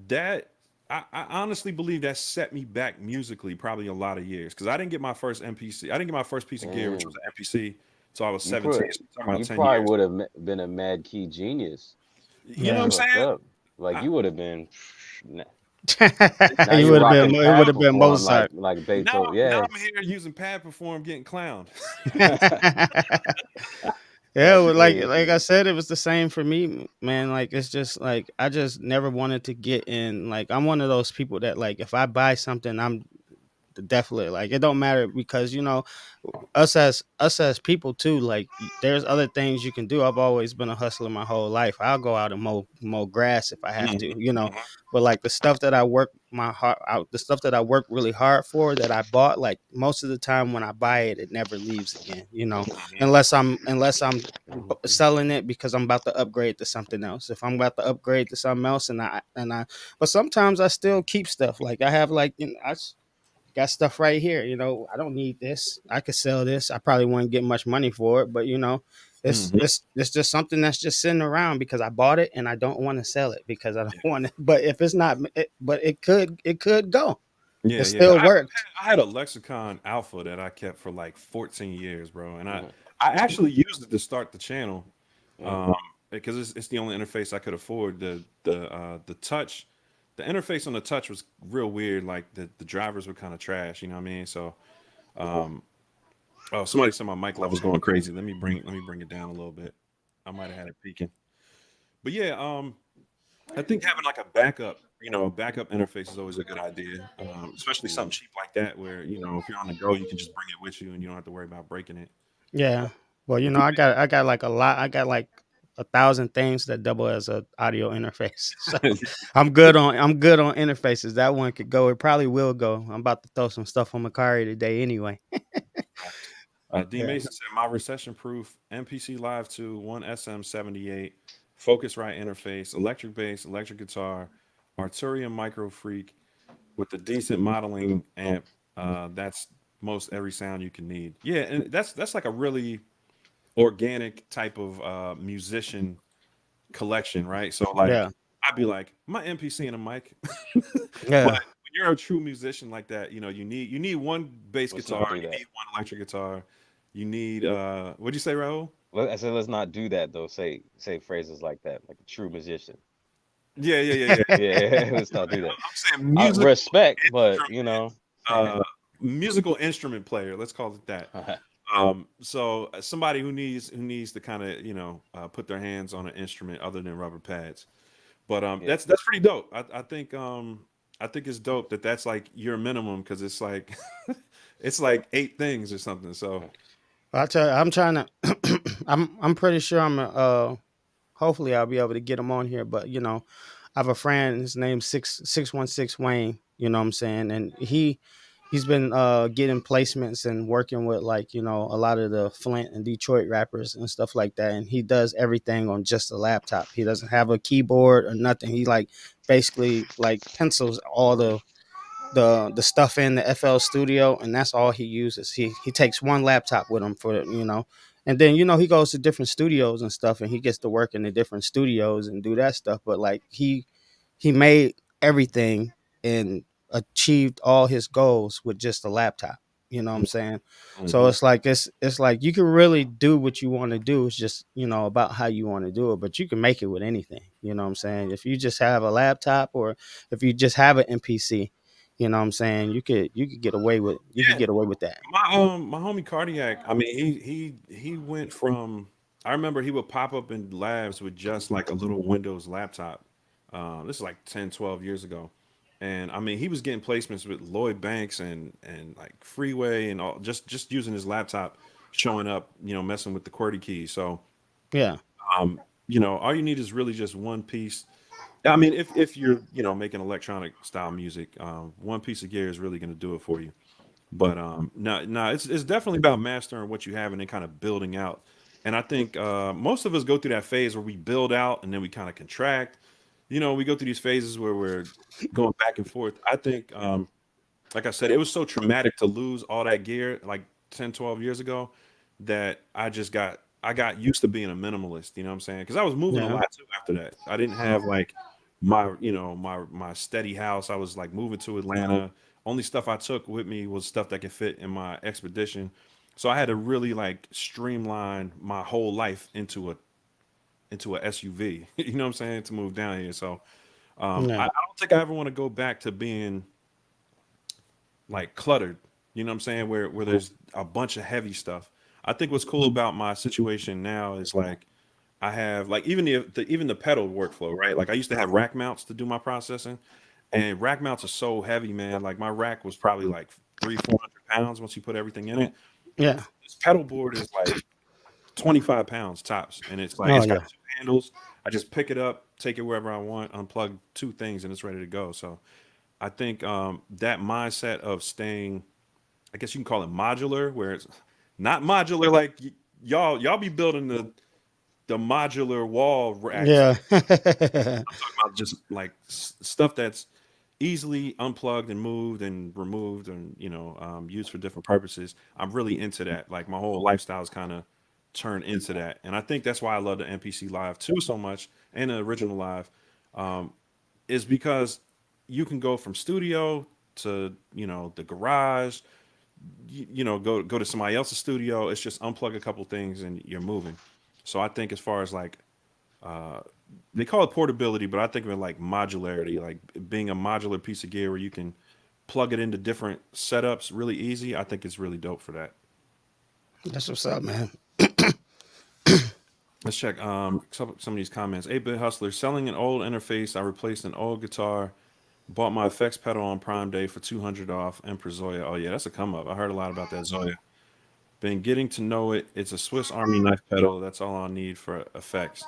that, I honestly believe that set me back musically probably a lot of years. Because I didn't get my first MPC. I didn't get my first piece of gear, which was an MPC, until I was You 17. put So we're talking about you 10 probably years. would have been a mad key genius. You know what yeah. I'm Fucked saying? up. Like I, you would have been. Now He you would have been. rocking It would pad have been perform Mozart. like now, Beethoven. now Yeah. I'm here using pad perform, getting clowned. Yeah, That's well, like I crazy. said, it was the same for me, man. Like it's just like I just never wanted to get in. Like I'm one of those people that like if I buy something, I'm definitely like it don't matter because us as people too, like there's other things you can do. I've always been a hustler my whole life. I'll go out and mow grass if I have Mhm, to. mhm, But like the stuff that I work my heart out, the stuff that I work really hard for that I bought, like most of the time when I buy it, it never leaves again. mhm. Unless I'm selling it because I'm about to upgrade to something else. If I'm about to upgrade to something else but sometimes I still keep stuff. Like I have got stuff right here. I don't need this. I could sell this. I probably wouldn't get much money for it, but it's Mhm. it's it's just something that's just sitting around because I bought it and I don't want to sell it because I don't Yeah, want to. But if it's not, but it could go. yeah, It yeah. still worked. I had a Lexicon Alpha that I kept for like 14 years, bro, and I Mhm, I actually used it to start the channel, mhm, um, because it's the only interface I could afford. The touch, the interface on the touch was real weird. Like the drivers were kind of trash. You know what I mean? So, um, oh, somebody said my mic level's going crazy. Let me bring it down a little bit. I might have had it peaking, but yeah, I think having like a backup interface is always a good idea, especially something mhm. cheap like that, where if you're on the go, you can just bring it with you and you don't have to worry about breaking it. Yeah. Well, But people, I got like a lot. I got like 1,000 things that double as a audio interface. So I'm good on interfaces. That one could go. It probably will go. I'm about to throw some stuff on Macari today anyway. D Yeah. Mason said my recession-proof MPC Live 2, one SM78, Focusrite interface, electric bass, electric guitar, Arturia Micro Freak with a decent modeling amp. That's most every sound you can need. Yeah, and that's like a really organic type of musician collection, right? So like Yeah. I'd be like, my MPC and a mic. But Yeah. when you're a true musician like that, you need one bass Let's guitar, not do you that. need one electric guitar, you need what'd you say, Raul? I said let's not do that though. Say phrases like that, like a true musician. Yeah, yeah, yeah, yeah. Yeah, let's not do that. I'm saying musical Respect, but instrument, you know. uh musical instrument player, let's call it that. So somebody who needs to kind of put their hands on an instrument other than rubber pads. But Yeah. that's pretty dope. I think it's dope that that's like your minimum because it's like it's like 8 things or something. So I tell you, I'm trying to. I'm pretty sure I'm. Hopefully, I'll be able to get him on here. But I have a friend. His name's 616 Wayne. You know what I'm saying? And he's been getting placements and working with like a lot of the Flint and Detroit rappers and stuff like that. And he does everything on just a laptop. He doesn't have a keyboard or nothing. He like basically like pencils all the stuff in the FL Studio, and that's all he uses. He takes one laptop with him and then he goes to different studios and stuff, and he gets to work in the different studios and do that stuff. But like he made everything and achieved all his goals with just a laptop. You know what I'm saying? So Hmm. it's like you can really do what you want to do. It's just about how you want to do it, but you can make it with anything. You know what I'm saying? If you just have a laptop or if you just have an MPC, you know what I'm saying, you could get away with yeah, that. my homie Cardiac. I mean, he went from. I remember he would pop up in labs with just like a little Windows laptop. This is like 10, 12 years ago. And I mean, he was getting placements with Lloyd Banks and like Freeway and all just using his laptop, showing up, messing with the QWERTY keys. So, Yeah. um, all you need is really just one piece. I mean, if you're, making electronic style music, one piece of gear is really going to do it for you. But no, it's definitely about mastering what you have and then kind of building out. And I think most of us go through that phase where we build out and then we kind of contract. We go through these phases where we're going back and forth. I think, like I said, it was so traumatic to lose all that gear like 10, 12 years ago that I got used to being a minimalist. You know what I'm saying? Because I was moving a Yeah. lot too after that. I didn't have like my steady house. I was like moving to Atlanta. Only stuff I took with me was stuff that could fit in my expedition. So I had to really like streamline my whole life into a SUV. You know what I'm saying? To move down here. So I Yeah. don't think I ever want to go back to being like cluttered. You know what I'm saying? Where there's a bunch of heavy stuff. I think what's cool about my situation now is like I have like even the pedal workflow, right? Like I used to have rack mounts to do my processing, and rack mounts are so heavy, man. Like my rack was probably like 300-400 pounds once you put everything in it. Yeah. This pedal board is like 25 pounds tops, and it's like Oh it's got yeah. 2 handles. I just pick it up, take it wherever I want, unplug 2 things, and it's ready to go. So I think that mindset of staying, I guess you can call it modular, where it's not modular like y'all be building the modular wall racks. Yeah. I'm talking about just like stuff that's easily unplugged and moved and removed and used for different purposes. I'm really into that. Like my whole lifestyle is kind of turned into that, and I think that's why I love the MPC Live 2 so much and the original Live, um, is because you can go from studio to the garage. Go to somebody else's studio. It's just unplug a couple things and you're moving. So I think as far as like uh, they call it portability, but I think of it like modularity, like being a modular piece of gear where you can plug it into different setups really easy. I think it's really dope for that. That's what's up, man. Let's check some of these comments. 8-bit hustler selling an old interface. I replaced an old guitar. Bought my effects pedal on Prime Day for 200 off. Emperor Zoya. Oh yeah, that's a come up. I heard a lot about that Zoya. Been getting to know it. It's a Swiss Army knife pedal. That's all I need for effects.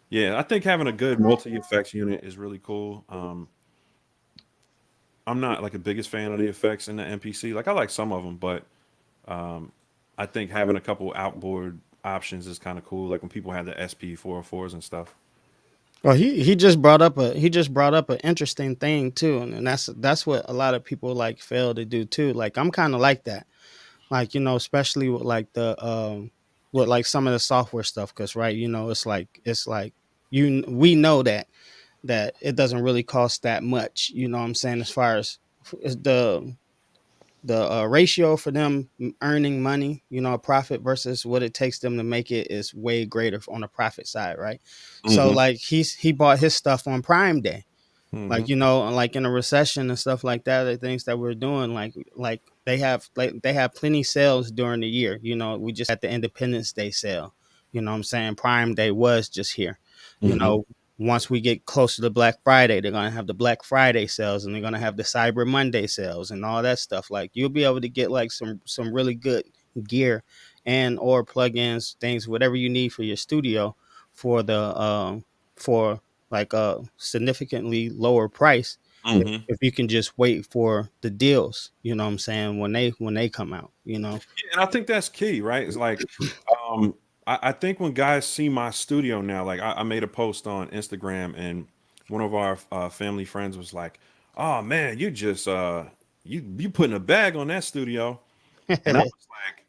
Yeah, I think having a good multi effects unit is really cool. I'm not like a biggest fan of the effects in the MPC. Like I like some of them, but um, I think having a couple outboard options is kind of cool. Like when people have the SP 404s and stuff. Well, he just brought up an interesting thing too, and that's what a lot of people like fail to do too. Like I'm kind of like that, like especially with like the with like some of the software stuff, because right, it's like we know that it doesn't really cost that much. You know what I'm saying? As far as the ratio for them earning money, a profit versus what it takes them to make it is way greater on the profit side, right? So Hmm. like he bought his stuff on Prime Day, Hmm. like like in a recession and stuff like that, the things that we're doing, like they have plenty sales during the year. You know, we just had the Independence Day sale. You know what I'm saying? Prime Day was just here. You Mm-hmm. know, once we get closer to Black Friday, they're gonna have the Black Friday sales, and they're gonna have the Cyber Monday sales and all that stuff. Like, you'll be able to get like some really good gear and or plugins, things, whatever you need for your studio for the for like a significantly lower price Mm-hmm. if you can just wait for the deals, you know what I'm saying, when they come out, you know. Yeah, and I think that's key, right? It's like, um, I think when guys see my studio now, like I made a post on Instagram, and one of our family friends was like, "Oh man, you just you putting a bag on that studio," and I was like,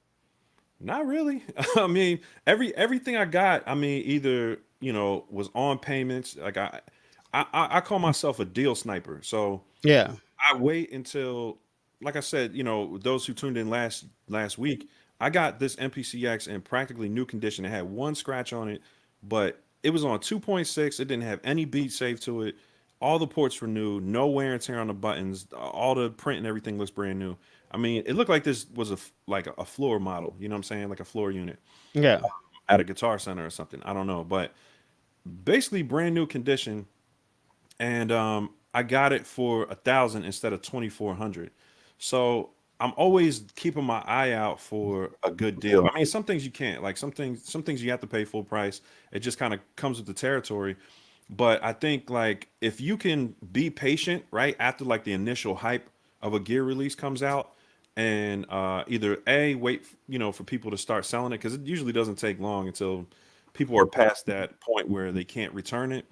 "Not really." I mean, everything I got, I mean, either was on payments. Like I call myself a deal sniper, so Yeah. I wait until, like I said, those who tuned in last week, I got this MPC X in practically new condition. It had one scratch on it, but it was on 2.6. It didn't have any beat saved to it. All the ports were new, no wear and tear on the buttons. All the print and everything looks brand new. I mean, it looked like this was like a floor model. You know what I'm saying? Like a floor unit Yeah. at a Guitar Center or something. I don't know, but basically brand new condition, and I got it for 1,000 instead of 2,400. So I'm always keeping my eye out for a good deal. I mean, some things you can't, like some things you have to pay full price. It just kind of comes with the territory. But I think like if you can be patient, right after like the initial hype of a gear release comes out, and either a wait, for people to start selling it, because it usually doesn't take long until people are past that point where they can't return it,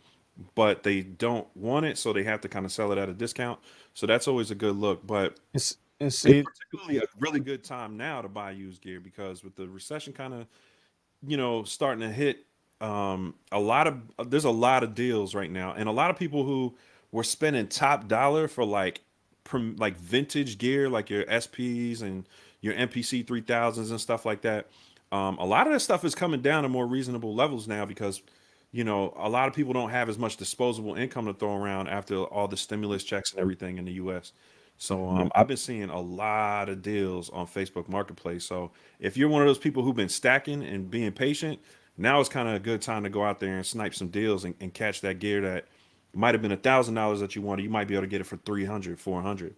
but they don't want it, so they have to kind of sell it at a discount. So that's always a good look. But And it's see, particularly a really good time now to buy used gear, because with the recession kind of, starting to hit, a lot of there's a lot of deals right now, and a lot of people who were spending top dollar for like like vintage gear, like your SPs and your MPC 3000s and stuff like that. A lot of that stuff is coming down to more reasonable levels now, because a lot of people don't have as much disposable income to throw around after all the stimulus checks and everything in the U.S. So I've been seeing a lot of deals on Facebook Marketplace. So if you're one of those people who've been stacking and being patient, now is kind of a good time to go out there and snipe some deals, and catch that gear that might have been $1,000 that you wanted. You might be able to get it for 300, 400.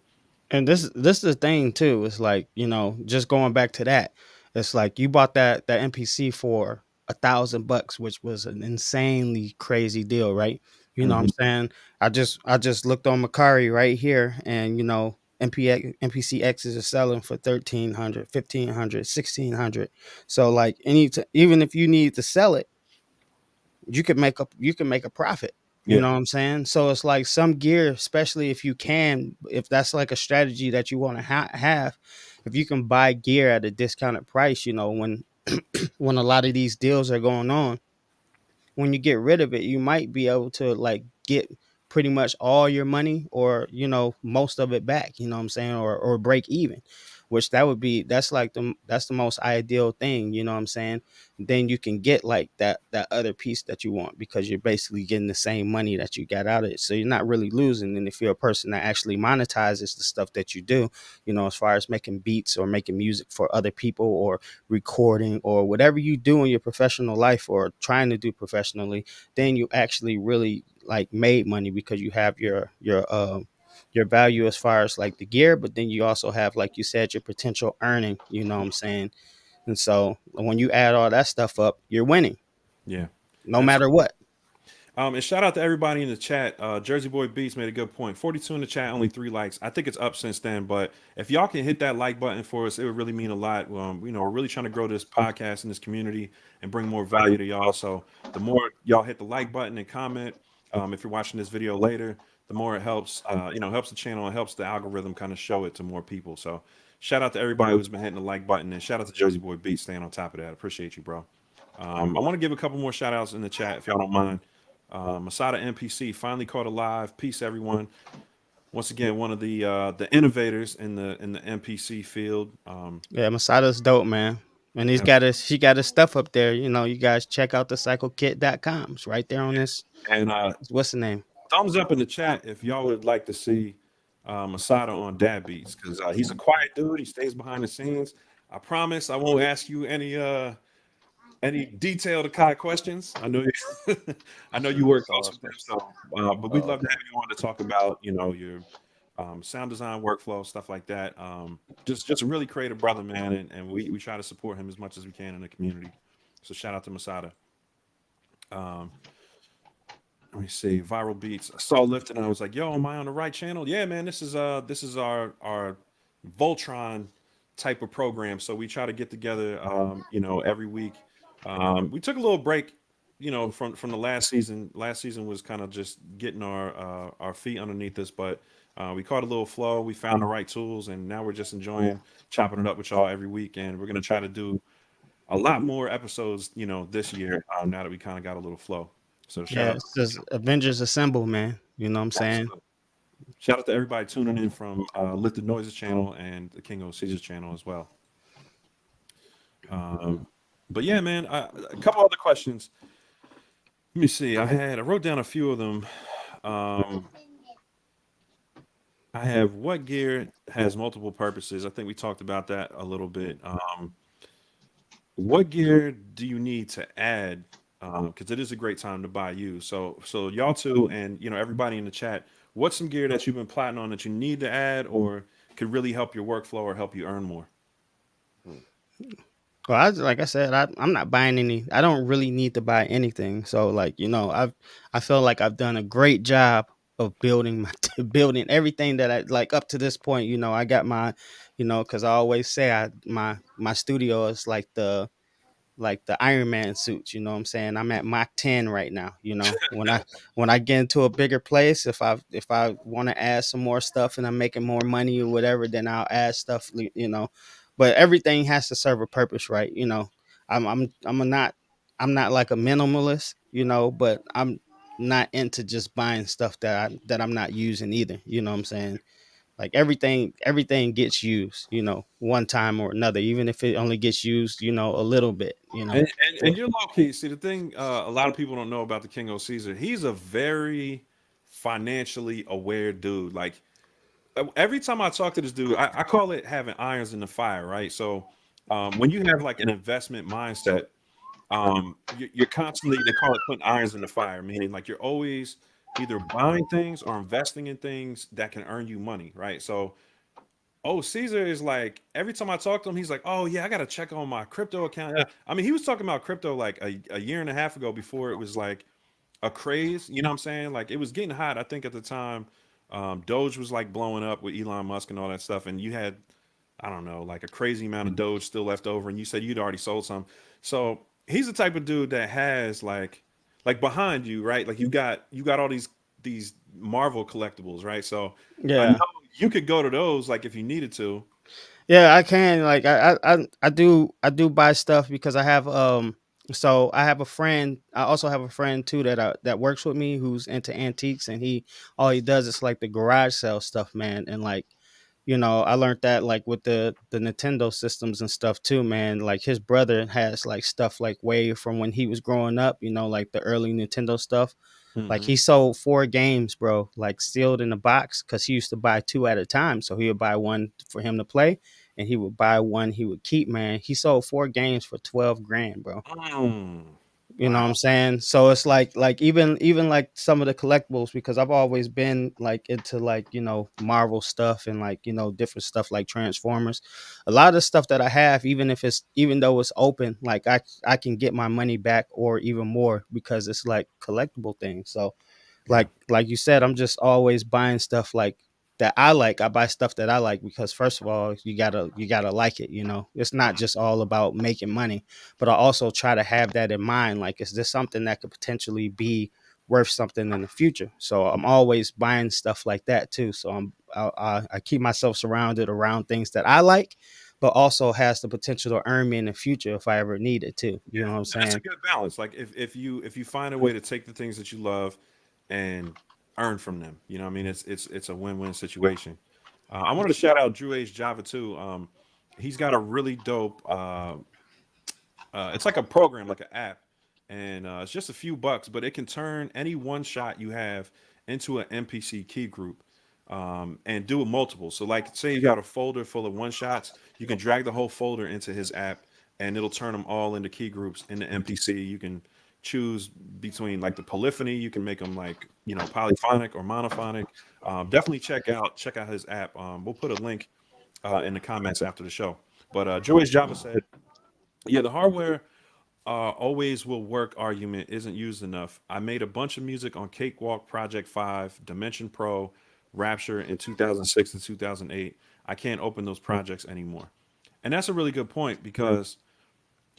and this is the thing too. It's like, you know, just going back to that, it's like you bought that MPC for $1,000, which was an insanely crazy deal, right? You know what I'm Hmm. saying? I just looked on Macari right here, and you know, MPC X's are selling for 1,300, 1,500, 1,600. So like even if you need to sell it, you can make a profit. You Yeah. know what I'm saying? So it's like some gear, especially if that's like a strategy that you want to have, if you can buy gear at a discounted price, you know, when a lot of these deals are going on, when you get rid of it, you might be able to like get pretty much all your money, or you know, most of it back, you know what I'm saying, or break even, which that's the most ideal thing, you know what I'm saying. Then you can get like that other piece that you want, because you're basically getting the same money that you got out of it, so you're not really losing. And if you're a person that actually monetizes the stuff that you do, you know, as far as making beats or making music for other people, or recording, or whatever you do in your professional life or trying to do professionally, then you actually really like made money, because you have your value as far as like the gear, but then you also have, like you said, your potential earning, you know what I'm saying. And so when you add all that stuff up, you're winning Yeah. no That's matter what. And shout out to everybody in the chat. Jersey Boy Beats made a good point. 42 in the chat, only 3 likes. I think it's up since then, but if y'all can hit that like button for us, it would really mean a lot. We're really trying to grow this podcast and this community and bring more value to y'all. So the more y'all hit the like button and comment, if you're watching this video later, the more it helps. Helps the channel and helps the algorithm kind of show it to more people. So shout out to everybody who's been hitting the like button, and shout out to Jersey Boy Beats staying on top of that. Appreciate you, bro. I want to give a couple more shout outs in the chat if y'all don't mind. Masada MPC finally caught alive. Peace, everyone. Once again, one of the innovators in the MPC field. Yeah, Masada's dope, man. And she got his stuff up there. You know, you guys check out the cyclekit.com. It's right there on this. And What's the name? thumbs up in the chat if y'all would like to see Masada on DadBeats because he's a quiet dude. He stays behind the scenes. I promise I won't ask you any detailed Akai questions. I know you, I know you work close with them, so but we'd love to have you on to talk about your sound design workflow, stuff like that. Just a really creative brother, man, and we try to support him as much as we can in the community. So shout out to Masada. Um, Let me see. Viral beats. I saw lifted and I was like, "Yo, am I on the right channel?" Yeah, man. This is our Voltron type of program. So we try to get together, every week. We took a little break, from the last season. Last season was kind of just getting our feet underneath us, but we caught a little flow. We found the right tools, and now we're just enjoying chopping it up with y'all every week. And we're gonna try to do a lot more episodes, this year. Now that we kind of got a little flow. So shout Yeah, out. it's just Avengers Assemble, man. You know what I'm saying? Absolutely. Shout out to everybody tuning in from Lifted Noises channel and the King of Caesars channel as well. Um, but yeah, man, a couple other questions. Let me see. I wrote down a few of them. Um, I have what gear has multiple purposes. I think we talked about that a little bit. What gear do you need to add? Because it is a great time to buy you. So y'all too, and everybody in the chat. What's some gear that you've been plotting on that you need to add, or could really help your workflow or help you earn more? Well, like I said, I'm not buying any. I don't really need to buy anything. So, like, I feel like I've done a great job of building building everything that I like up to this point. I got my, because I always say my studio is like the Iron Man suits, you know what I'm saying? I'm at Mach 10 right now, when I get into a bigger place, if I want to add some more stuff and I'm making more money or whatever, then I'll add stuff. But everything has to serve a purpose, right? I'm not like a minimalist, but I'm not into just buying stuff that I'm not using either, you know what I'm saying? Like everything gets used, one time or another, even if it only gets used, a little bit. And you're low key. See, the thing a lot of people don't know about the King of Caesar, he's a very financially aware dude. Like every time I talk to this dude, I call it having irons in the fire, right? So when you have like an investment mindset, you're constantly, they call it putting irons in the fire, meaning like you're always either buying things or investing in things that can earn you money, right? So Caesar is like, every time I talk to him, he's like, "Oh yeah, I gotta check on my crypto account." I mean, he was talking about crypto like a year and a half ago before it was like a craze. You know what I'm saying? Like it was getting hot. I think at the time, Doge was like blowing up with Elon Musk and all that stuff, and you had, I don't know, like a crazy amount of Doge still left over, and you said you'd already sold some. So he's the type of dude that has like behind you, right? Like you got all these Marvel collectibles, right? So I know Yeah. you could go to those like if you needed to. Yeah, I can. Like I do buy stuff because I have so I have a friend. I also have a friend too that works with me who's into antiques, and he all he does is like the garage sale stuff, man. And like, I learned that like with the Nintendo systems and stuff too, man. Like his brother has like stuff like way from when he was growing up, like the early Nintendo stuff. Like Hmm. he sold 4 games, bro, like sealed in a box because he used to buy two at a time. So he would buy one for him to play, and he would buy one he would keep. Man, he sold 4 games for 12 grand, bro. Mm. You know what I'm Wow. saying? So it's like even like some of the collectibles, because I've always been like into like, Marvel stuff and like, different stuff like Transformers. A lot of the stuff that I have, even though it's open, like I can get my money back or even more because it's like collectible things. So Yeah. like you said, I'm just always buying stuff like that I like. I buy stuff that I like because first of all, you gotta like it. It's not just all about making money, but I also try to have that in mind. Like, is this something that could potentially be worth something in the future? So I'm always buying stuff like that too. So I keep myself surrounded around things that I like, but also has the potential to earn me in the future if I ever need it too. You know what I'm And that's a saying? good balance. Like if you find a way to take the things that you love and earn from them, I mean, it's a win-win situation. I wanted to shout out Drew H Java too. He's got a really dope. It's like a program, like an app, and it's just a few bucks, but it can turn any one shot you have into an MPC key group. and do it multiple. So, like, say you got a folder full of one shots, you can drag the whole folder into his app, and it'll turn them all into key groups in the MPC. You can choose between like the polyphony. You can make them like polyphonic or monophonic. Definitely check out his app. We'll put a link in the comments after the show. But Joey's Java said, yeah, the hardware always will work argument isn't used enough. I made a bunch of music on Cakewalk, Project 5, Dimension Pro, Rapture in 2006 and 2008. I can't open those projects anymore. And that's a really good point because,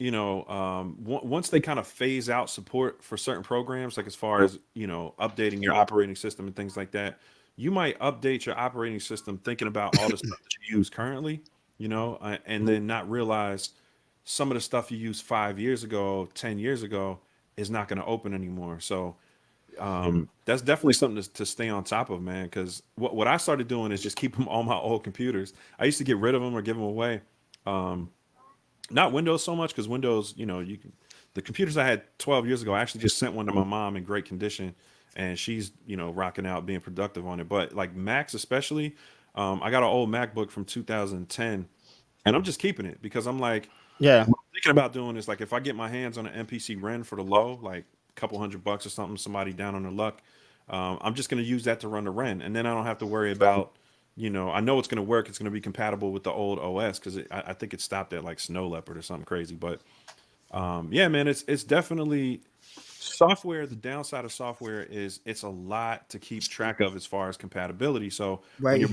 once they kind of phase out support for certain programs, like as far as, updating your operating system and things like that, you might update your operating system thinking about all the stuff that you use currently, and then not realize some of the stuff you used 5 years ago, 10 years ago is not going to open anymore. So that's definitely something to stay on top of, man. Because what I started doing is just keep them on my old computers. I used to get rid of them or give them away. Not Windows so much because Windows, you can. The computers I had 12 years ago, I actually just sent one to my mom in great condition, and she's rocking out, being productive on it. But like Macs, especially, I got an old MacBook from 2010, and I'm just keeping it because I'm like, Yeah. what I'm thinking about doing is like if I get my hands on an MPC Ren for the low, like a couple $100 or something, somebody down on their luck, I'm just going to use that to run the Ren, and then I don't have to worry about, I know it's going to work. It's going to be compatible with the old OS because I think it stopped at like Snow Leopard or something crazy. But yeah, man, it's definitely software. The downside of software is it's a lot to keep track of as far as compatibility. So when Right you're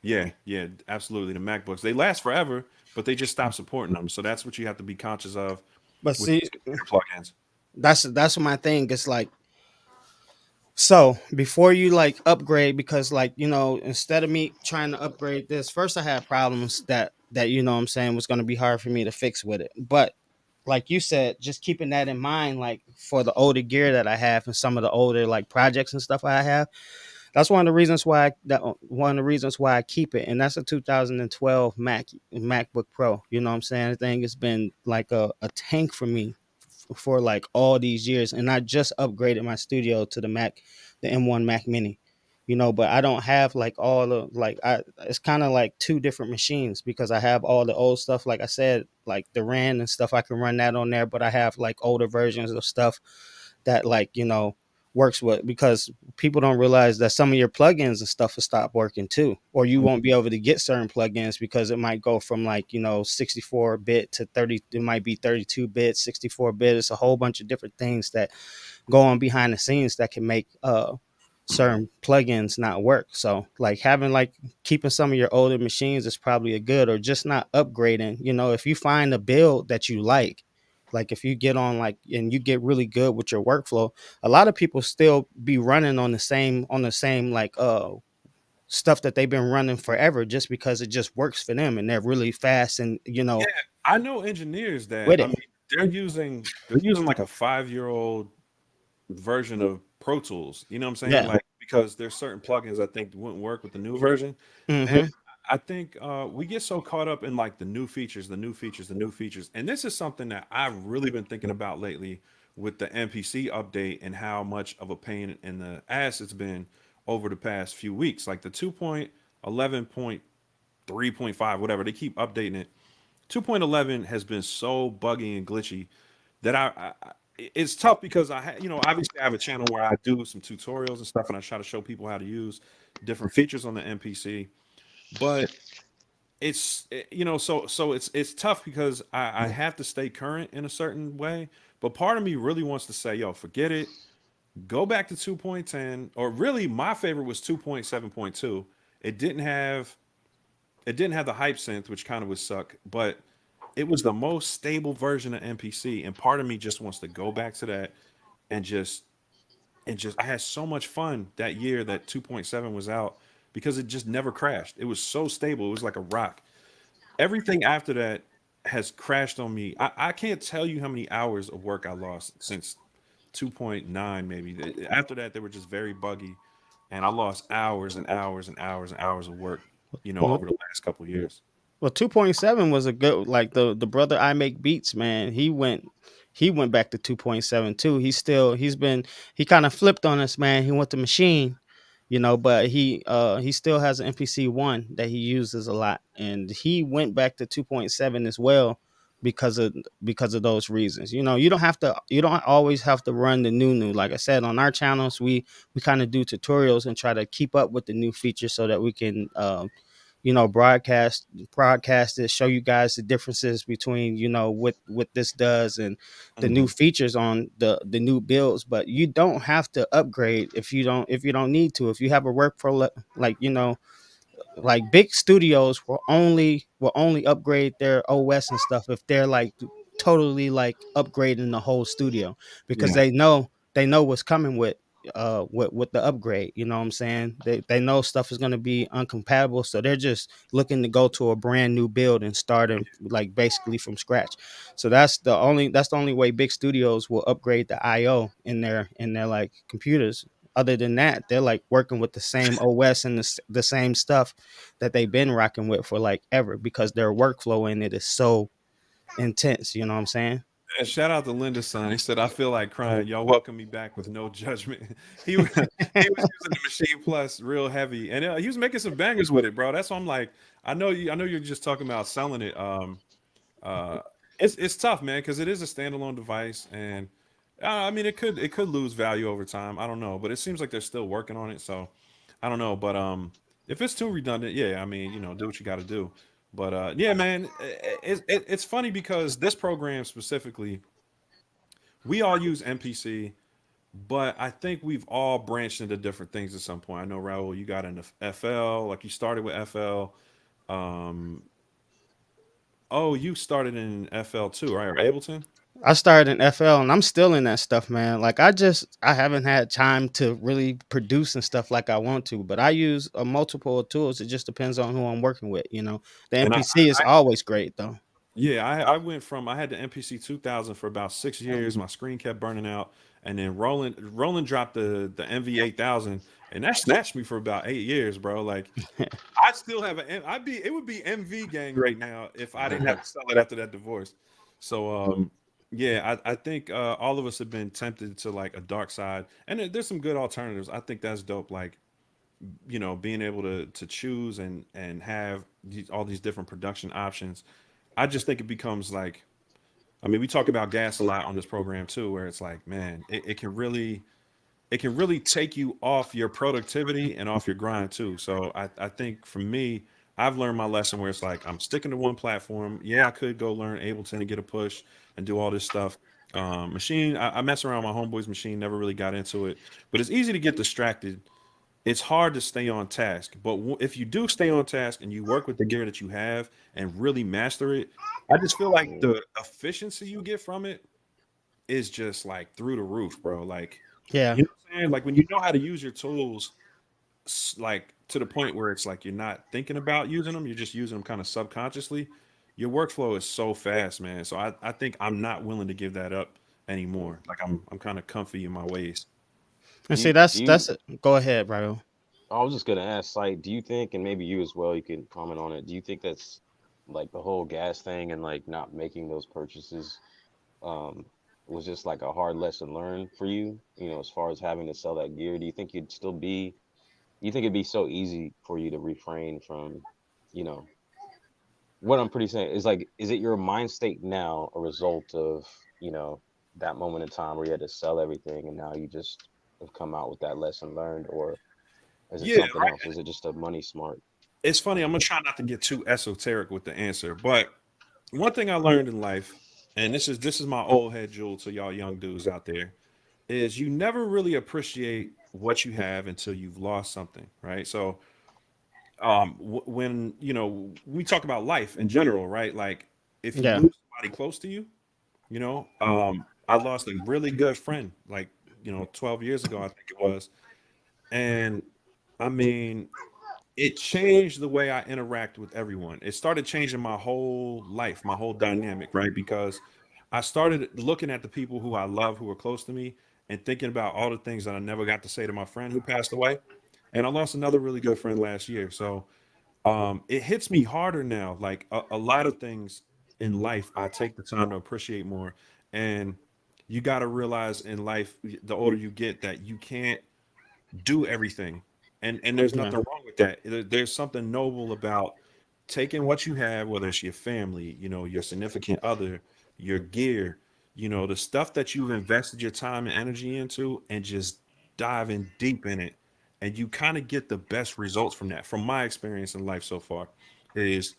here. yeah, absolutely. The MacBooks, they last forever, but they just stop supporting them. So that's what you have to be conscious of But with see, these computer plugins. that's my thing. It's like, so before you like upgrade, because like, instead of me trying to upgrade this, first I had problems that what I'm saying was going to be hard for me to fix with it. But like you said, just keeping that in mind, like for the older gear that I have and some of the older like projects and stuff I have, that's one of the reasons why I keep it. And that's a 2012 MacBook Pro. You know what I'm saying? I think it's been like a tank for me for like all these years. And I just upgraded my studio to the M1 Mac Mini. But I don't have like all the like I it's kind of like two different machines because I have all the old stuff, like I said, like the RAN and stuff. I can run that on there, but I have like older versions of stuff that like works with, because people don't realize that some of your plugins and stuff will stop working too, or you won't be able to get certain plugins because it might go from like 64 bit to 30. It might be 32 bit, 64 bit. It's a whole bunch of different things that go on behind the scenes that can make certain plugins not work. So like having like keeping some of your older machines is probably a good, or just not upgrading. If you find a build that you like if you get on like and you get really good with your workflow, a lot of people still be running on the same like stuff that they've been running forever just because it just works for them and they're really fast and Yeah, I know engineers that with I it. mean they're using like a 5-year-old version of Pro Tools. You know what I'm saying? Yeah. Like because there's certain plugins I think wouldn't work with the new version. And Hmm. I think we get so caught up in like the new features, the new features. And this is something that I've really been thinking about lately with the MPC update and how much of a pain in the ass it's been over the past few weeks. Like the 2.11.3.5, whatever, they keep updating it. 2.11 has been so buggy and glitchy that it's tough because obviously I have a channel where I do some tutorials and stuff and I try to show people how to use different features on the MPC. But so it's tough because I have to stay current in a certain way. But part of me really wants to say, yo, forget it. Go back to 2.10, or really my favorite was 2.7.2. It didn't have it didn't have the hype synth, which kind of would suck, but it was the most stable version of MPC. And part of me just wants to go back to that and just I had so much fun that year that 2.7 was out because it just never crashed. It was so stable. It was like a rock. Everything after that has crashed on me. I can't tell you how many hours of work I lost since 2.9 maybe. After that, they were just very buggy. And I lost hours and hours and hours and hours of work, Well, over the last couple of years. well, 2.7 was a good, like the brother I Make Beats, man. He went back to 2.7 too. He kind of flipped on us, man. He went to machine, but he still has an MPC One that he uses a lot, and he went back to 2.7 as well because of those reasons. You don't always have to run the new. Like I said, on our channels, we kind of do tutorials and try to keep up with the new features so that we can broadcast it, show you guys the differences between what this does and the new Mhm. features on the new builds. But you don't have to upgrade if you don't need to. If you have a workflow like big studios will only upgrade their OS and stuff if they're like totally like upgrading the whole studio, because Yeah. they know what's coming with the upgrade. You know what I'm saying? They know stuff is going to be uncompatible, so they're just looking to go to a brand new build and starting like basically from scratch. So that's the only way big studios will upgrade the IO in their like computers. Other than that, they're like working with the same OS and the same stuff that they've been rocking with for like ever, because their workflow in it is so intense. You know what I'm saying? And shout out to Linda's son. He said, "I feel like crying. Y'all welcome me back with no judgment." He was using the Machine Plus real heavy, and he was making some bangers with it, bro. That's why I'm like, I know you're just talking about selling it. Uh, it's tough, man, because it is a standalone device, and I mean, it could lose value over time. I don't know, but it seems like they're still working on it, so I don't know. But if it's too redundant, yeah, I mean, do what you got to do. But yeah, man, it's funny because this program specifically, we all use MPC, but I think we've all branched into different things at some point. I know Raul, you got into FL, like you started with FL. Um, oh, you started in FL too, right? Or Ableton? I started in FL and I'm still in that stuff, man. Like I haven't had time to really produce and stuff like I want to, but I use a multiple tools. It just depends on who I'm working with. The And MPC is always great though. yeah, I went from I had the MPC 2000 for about 6 years. My screen kept burning out, and then Roland dropped the MV 8000, and that snatched me for about 8 years, bro. Like I still have it would be MV gang right now if I didn't have to sell it after that divorce. So yeah, I think all of us have been tempted to like a dark side, and there's some good alternatives. I think that's dope. Like being able to choose and have all these different production options. I just think it becomes like, I mean, we talk about gas a lot on this program too, where it's like, man, it can really take you off your productivity and off your grind too. So I think for me, I've learned my lesson where it's like I'm sticking to one platform. Yeah, I could go learn Ableton and get a push and do all this stuff. Machine, I mess around with my homeboy's machine, never really got into it, but it's easy to get distracted. It's hard to stay on task. But if you do stay on task and you work with the gear that you have and really master it, I just feel like Mm. the efficiency you get from it is just like through the roof, bro. Like, Yeah. you know what I'm saying? Like when you know how to use your tools, like to the point where it's like you're not thinking about using them, you're just using them kind of subconsciously. Your workflow is so fast, man. So I think I'm not willing to give that up Mm. anymore. Like I'm kind of comfy in my ways. And Do you see, do that's you that's go ahead, bro. I was just gonna ask, like, do you think, and maybe you as well, you can comment on it. Do you think that's like the whole gas thing and like not making those purchases um was just like a hard lesson learned for you, as far as having to sell that gear? Do you think you think it'd be so easy for you to refrain from, you know, what I'm pretty saying is like, is it your mind state now a result of, you know, that moment in time where you had to sell everything and now you just have come out with that lesson learned, or is it Yeah, something else? Is it just a money smart? it's funny. I'm gonna try not to get too esoteric with the answer, but one thing I learned in life, and this is my old head jewel to y'all young dudes out there, is you never really appreciate what you have until you've lost something, right? So, when we talk about life in general, right? Like if you Yeah. lose somebody close to you, I lost a really good friend, like 12 years ago, I think it was, and I mean, it changed the way I interact with everyone. It started changing my whole life, my whole dynamic, right? Because I started looking at the people who I love, who are close to me, and thinking about all the things that I never got to say to my friend who passed away. And I lost another really good friend last year. So it hits me harder now. Like a lot of things in life, I take the time to appreciate more. And you got to realize in life, the older you get, that you can't do everything. and there's Yeah. nothing wrong with that. There's something noble about taking what you have, whether it's your family, your significant other, your gear, the stuff that you've invested your time and energy into, and just diving deep in it, and you kind of get the best results from that. From my experience in life so far, is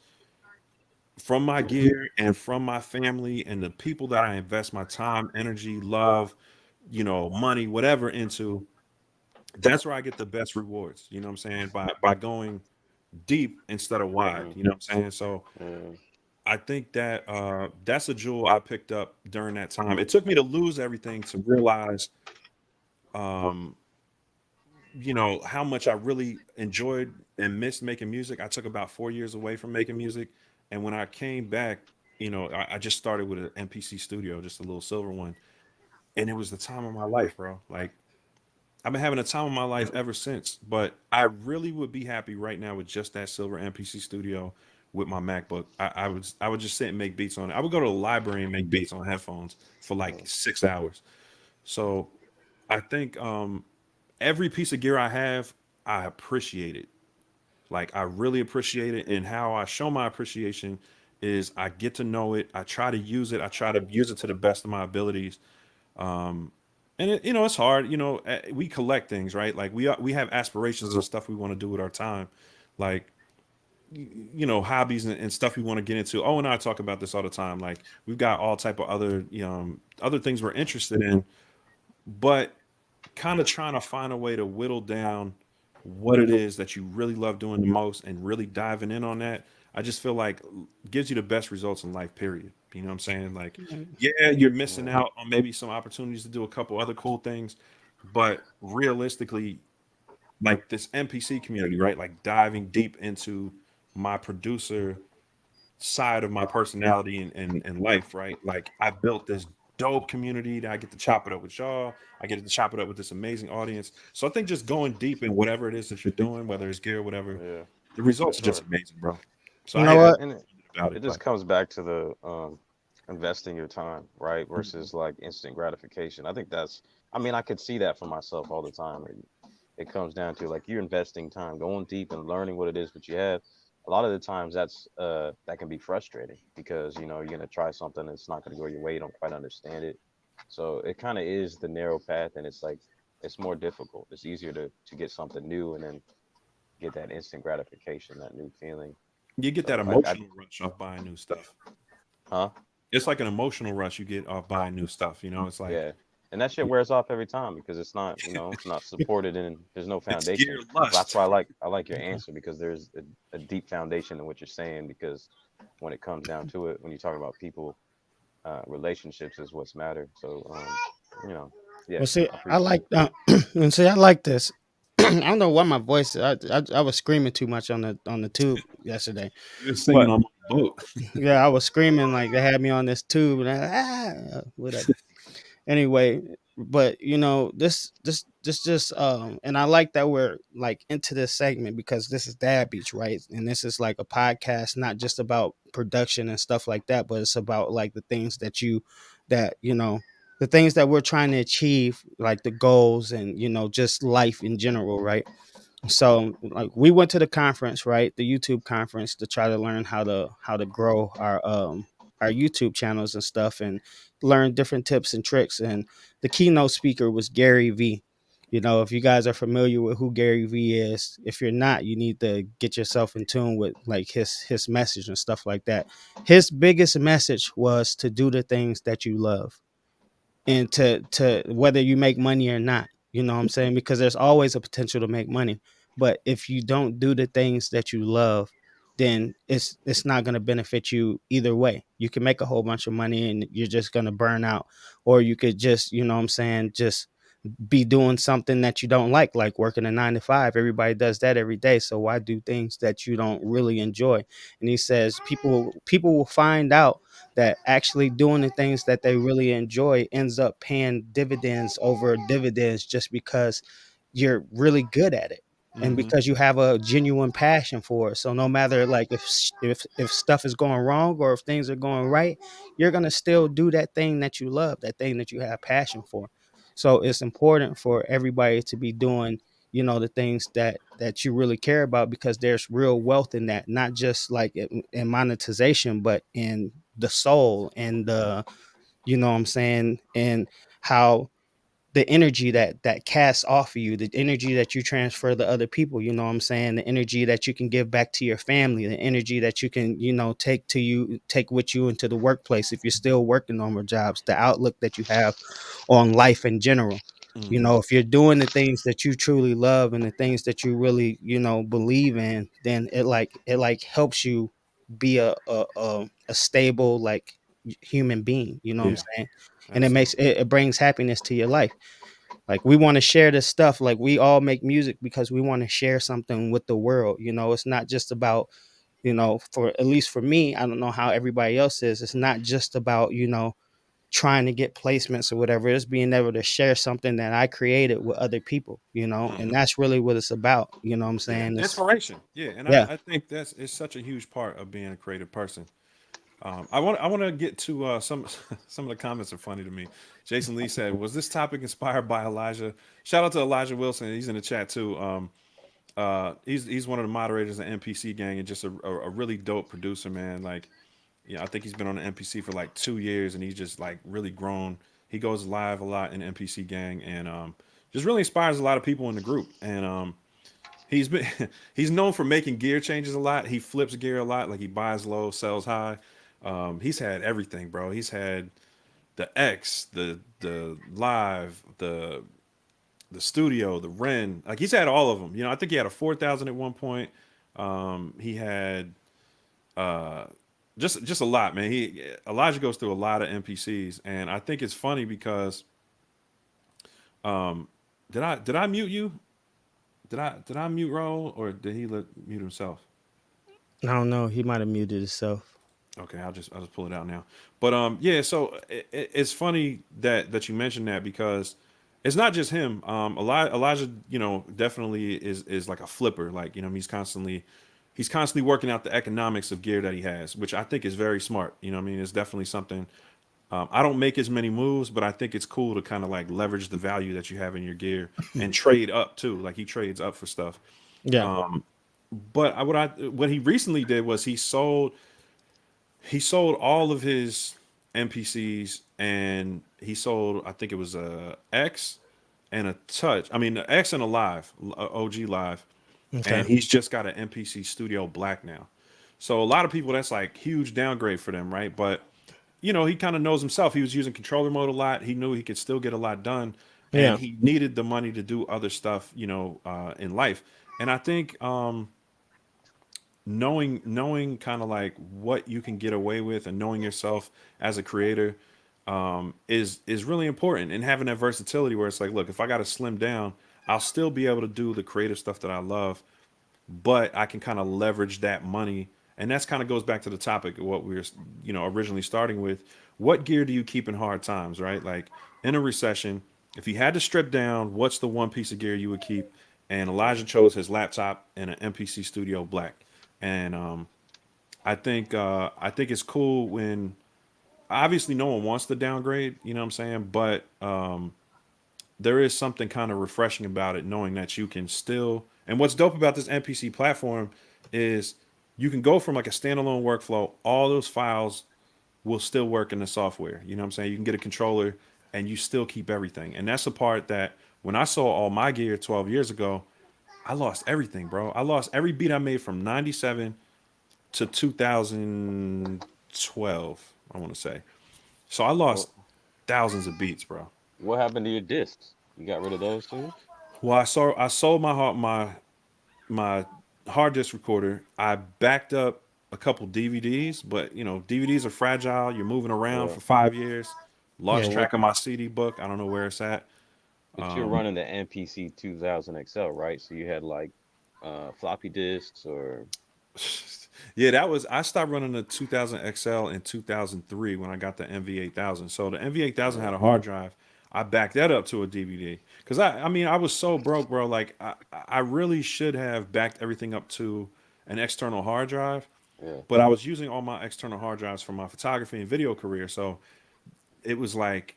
from my gear and from my family and the people that I invest my time, energy, love, money, whatever into. That's where I get the best rewards. You know what I'm saying? By going deep instead of wide. Mm-hmm. You know what I'm saying? So Yeah. I think that that's a jewel I picked up during that time. It took me to lose everything to realize, um, how much I really enjoyed and missed making music. I took about 4 years away from making music, and when I came back, I just started with an MPC Studio, just a little silver one, and it was the time of my life, bro. Like I've been having a time of my life ever since. But I really would be happy right now with just that silver MPC Studio with my MacBook. I would just sit and make beats on it. I would go to the library and make beats on headphones for like 6 hours. So I think every piece of gear I have, I appreciate it. Like I really appreciate it, and how I show my appreciation is I get to know it. I try to use it. I try to use it to the best of my abilities. Um, and it's hard. We collect things, right? Like we have aspirations of stuff we want to do with our time, like hobbies and stuff we want to get into. Oh, and I talk about this all the time. Like we've got all type of other other things we're interested in, but kind of trying to find a way to whittle down what it is that you really love doing the most and really diving in on that. I just feel like gives you the best results in life, period. You know what I'm saying? Like, yeah, you're missing Yeah. out on maybe some opportunities to do a couple other cool things, but realistically, like this NPC community, right? Like diving deep into my producer side of my personality and life, right? Like I built this dope community that I get to chop it up with y'all. I get to chop it up with this amazing audience. So I think just going deep in whatever it is that you're doing, whether it's gear, whatever, Yeah. the For results are just sure. amazing, bro. So You I know hate to Yeah, what? and about it it, just but comes back to the investing your time, right? Versus like instant gratification. I think that's, I mean, I could see that for myself all the time. It comes down to like you're investing time, going deep and learning what it is that you have. A lot of the times that can be frustrating because you're gonna try something and it's not gonna go your way, you don't quite understand it. So it kind of is the narrow path, and it's like it's more difficult. It's easier to get something new and then get that instant gratification, that new feeling. you get that So I emotional rush off buying new stuff. huh? It's like an emotional rush you get off buying new stuff. It's like Yeah. And that shit wears off every time because it's not supported in there's no it's gear foundation. That's lust. why I like your answer because there's a deep foundation in what you're saying because when it comes down to it, when you're talking about people, relationships is what's matter. So you know, yeah, Well, see, I I appreciate like it. and see, I like this. I don't know why my voice. I was screaming too much on the tube yesterday, You're singing but on my boat. yeah, I was screaming like they had me on this tube and whatever. Anyway, but this just and I like that we're like into this segment because this is Dad Beats, right? And this is like a podcast not just about production and stuff like that, but it's about like the things that the things that we're trying to achieve, like the goals and just life in general, right? So like we went to the conference, right, the YouTube conference, to try to learn how to grow our YouTube channels and stuff, and learn different tips and tricks. And the keynote speaker was Gary V. If you guys are familiar with who Gary V is, if you're not, you need to get yourself in tune with like his message and stuff like that. His biggest message was to do the things that you love, and to whether you make money or not, you know what I'm saying? Because there's always a potential to make money, but if you don't do the things that you love, then it's not going to benefit you either way. You can make a whole bunch of money and you're just going to burn out, or you could just, you know what I'm saying, just be doing something that you don't like working a 9 to 5. Everybody does that every day. So why do things that you don't really enjoy? And he says people will find out that actually doing the things that they really enjoy ends up paying dividends over dividends, just because you're really good at it and Hmm. because you have a genuine passion for it. So no matter like if stuff is going wrong or if things are going right, you're going to still do that thing that you love, that thing that you have passion for. So it's important for everybody to be doing, you know, the things that you really care about, because there's real wealth in that, not just like in monetization, but in the soul and the, you know what I'm saying, and how the energy that casts off of you, the energy that you transfer to other people, you know what I'm saying, the energy that you can give back to your family, the energy that you can, you know, take with you into the workplace if you're still working normal jobs, the outlook that you have on life in general. You Mhm. know, if you're doing the things that you truly love and the things that you really, you know, believe in, then it like helps you be a stable like human being, you know what I'm Yeah, saying? And absolutely. it brings happiness to your life. Like we want to share this stuff. Like we all make music because we want to share something with the world. You know, it's not just about, you know, for at least for me, I don't know how everybody else is. It's not just about, you know, trying to get placements or whatever. It's being able to share something that I created with other people, you know, and Mhm. that's really what it's about. You know what I'm Yeah, saying? It's inspiration. Yeah, and yeah. I think that's it's such a huge part of being a creative person. I want to get to some some of the comments are funny to me. Jason Lee said, "Was this topic inspired by Elijah?" Shout out to Elijah Wilson. He's in the chat too. He's one of the moderators of MPC Gang and just a really dope producer, man. Like, yeah, I think he's been on the MPC for like 2 years, and he's just like really grown. He goes live a lot in MPC Gang, and just really inspires a lot of people in the group. And he's been he's known for making gear changes a lot. He flips gear a lot, like he buys low, sells high. He's had everything, bro. He's had the X, the live, the studio, the Ren. Like he's had all of them. You know, I think he had a 4,000 at one point. He had uh, just a lot, man. Elijah goes through a lot of NPCs, and I think it's funny because um, did I mute you? Did I mute Roll or did he mute himself? I don't know. He might have muted himself. Okay, I'll just pull it out now. But yeah, so it's funny that you mentioned that because it's not just him. Elijah, you know, definitely is like a flipper. Like, you know, he's constantly working out the economics of gear that he has, which I think is very smart. You know what I mean? It's definitely something. I don't make as many moves, but I think it's cool to kind of like leverage the value that you have in your gear and trade up too. Like he trades up for stuff. Yeah. But what he recently did was he sold all of his NPCs and he sold, I think it was a X and a touch. I mean, the X and a live, OG live, Okay. and he's just got an MPC Studio Black now. So a lot of people, that's like huge downgrade for them, right? But you know, he kind of knows himself. He was using controller mode a lot. He knew he could still get a lot done, and Yeah. he needed the money to do other stuff, you know, in life. And I think knowing kind of like what you can get away with and knowing yourself as a creator is really important, and having that versatility where it's like, look, if I got to slim down, I'll still be able to do the creative stuff that I love, but I can kind of leverage that money. And that's kind of goes back to the topic of what we were, you know, originally starting with. What gear do you keep in hard times, right? Like in a recession, if you had to strip down, what's the one piece of gear you would keep? And Elijah chose his laptop and an MPC Studio Black. And I think it's cool when obviously no one wants to downgrade, you know what I'm saying? But there is something kind of refreshing about it, knowing that you can still. And what's dope about this MPC platform is you can go from like a standalone workflow. All those files will still work in the software. You know what I'm saying? You can get a controller and you still keep everything. And that's the part that when I saw all my gear 12 years ago, I lost everything, bro. I lost every beat I made from 97 to 2012, I want to say. So I What lost thousands of beats, bro. what happened to your discs? You got rid of those too? Well, I sold my hard disk recorder. I backed up a couple DVDs, but you know, DVDs are fragile. You're moving around Yeah. for 5 years. Yeah. Lost So what? track of my CD book. I don't know where it's at. But you're running the MPC 2000 XL, right? So you had like floppy disks or Yeah, that was I stopped running the 2000 XL in 2003 when I got the MV8000. So the MV8000 yeah. had a hard drive. I backed that up to a DVD because I mean I was so broke, bro. Like I really should have backed everything up to an external hard drive, Yeah. but I was using all my external hard drives for my photography and video career. So it was like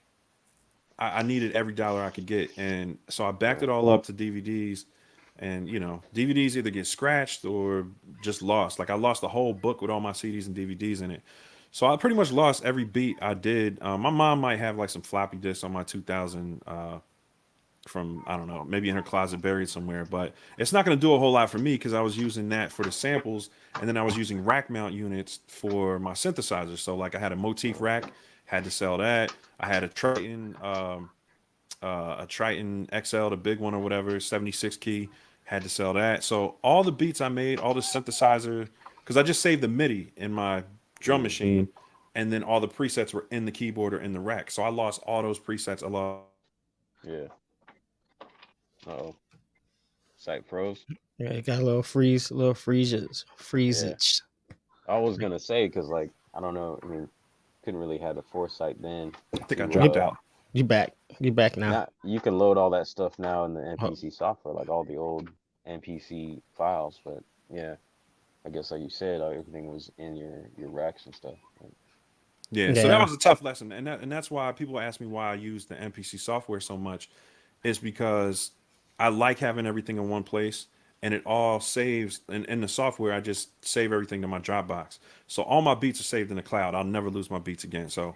I needed every dollar I could get, and so I backed Yeah. it all up to DVDs. And you know, DVDs either get scratched or just lost. Like I lost a whole book with all my CDs and DVDs in it. So I pretty much lost every beat I did. My mom might have like some floppy disks on my 2000 from, I don't know, maybe in her closet buried somewhere, but it's not going to do a whole lot for me because I was using that for the samples, and then I was using rack mount units for my synthesizer. So like I had a motif rack, had to sell that. I had a Triton XL, the big one or whatever, 76 key, had to sell that. So all the beats I made, all the synthesizer, because I just saved the MIDI in my drum machine, and then all the presets were in the keyboard or in the rack. So I lost all those presets. I lost. Yeah. Uh-oh. Site froze. Yeah, it got a little Yeah. freezage. I was gonna say because like I don't know. I mean, couldn't really have the foresight then I think I to dropped out. You back now. now you can load all that stuff now in the Oh, MPC software, like all the old MPC files. But yeah, I guess like you said, everything was in your racks and stuff. Like, Yeah, so that yeah. was a tough lesson, and that's why people ask me why I use the MPC software so much. Is because I like having everything in one place, and it all saves in the software. I just save everything to my Dropbox, so all my beats are saved in the cloud. I'll never lose my beats again. So,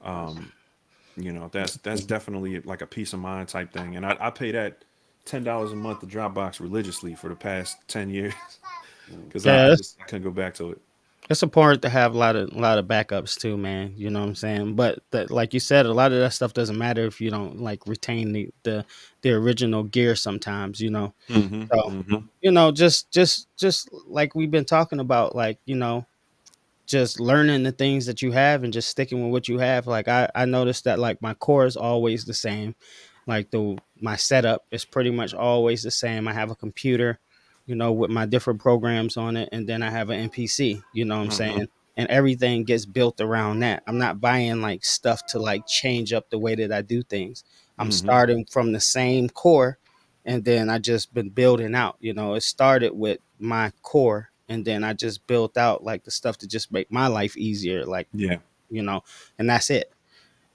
nice. you know, that's definitely like a peace of mind type thing, and I pay that $10 a month to Dropbox religiously for the past 10 years Mm. because I Yeah, just couldn't go back to it. it's important to have a lot of backups too, man. You know what I'm saying? But like you said, a lot of that stuff doesn't matter if you don't like retain the original gear sometimes, you know. Hmm. So, Hmm. you know, just like we've been talking about, like, you know, just learning the things that you have and just sticking with what you have. Like I noticed that like my core is always the same. Like the my setup is pretty much always the same. I have a computer, you know, with my different programs on it, and then I have an NPC, you know what I'm Hmm. saying? And everything gets built around that. I'm not buying like stuff to like change up the way that I do things. I'm Hmm. starting from the same core, and then I just been building out. You know, it started with my core, and then I just built out like the stuff to just make my life easier, like, Yeah. you know, and that's it.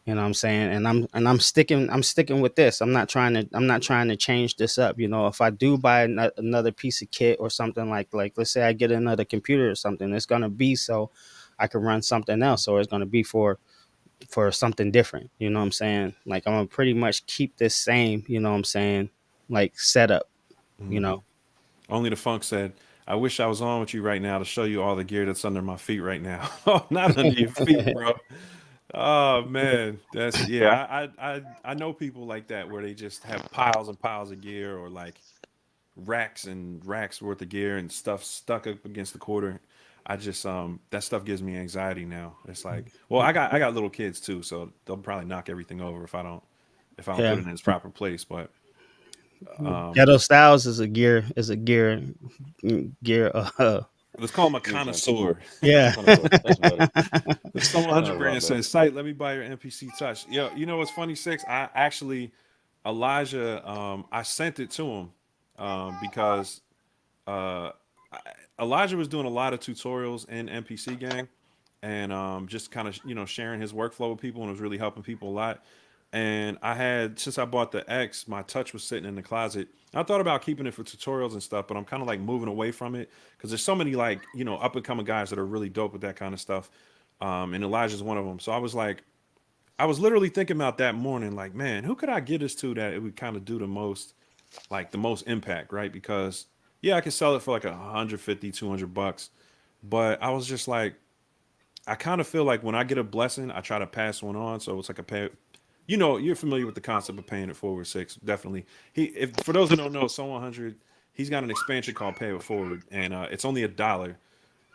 You know what I'm saying? And I'm sticking with this. I'm not trying to change this up. You know, if I do buy another piece of kit or something, like let's say I get another computer or something, it's gonna be so I can run something else, or it's gonna be for something different. You know what I'm saying? Like I'm gonna pretty much keep this same, you know what I'm saying, like setup, you Hmm. know. Only the Funk said, I wish I was on with you right now to show you all the gear that's under my feet right now. Oh, not under your feet, bro. Oh man, that's yeah. I know people like that where they just have piles and piles of gear, or like racks and racks worth of gear and stuff stuck up against the quarter. I just that stuff gives me anxiety now. It's like, well, I got little kids too, so they'll probably knock everything over if I don't put Yeah. it in its proper place. But um, Ghetto Styles is a gear let's call him a You're junkie. connoisseur. yeah. Connoisseur. That's better. Someone Sounds hundred a lot brand better. says, "Site, let me buy your MPC Touch." Yo, you know what's funny, Six? I actually Elijah, I sent it to him because uh, Elijah was doing a lot of tutorials in MPC Gang, and just kind of sharing his workflow with people, and it was really helping people a lot. And I had, since I bought the X, my Touch was sitting in the closet. I thought about keeping it for tutorials and stuff, but I'm kind of like moving away from it because there's so many like up and coming guys that are really dope with that kind of stuff. And Elijah's one of them. So I was like, I was literally thinking about that morning, like, man, who could I get this to that it would kind of do the most, like the most impact, right? Because yeah, I could sell it for like 150, $200, but I was just like, I kind of feel like when I get a blessing, I try to pass one on. So it's like a pay. You're familiar with the concept of paying it forward. Six, definitely. If for those who don't know, Psalm 100, he's got an expansion called Pay It Forward, and it's only $1,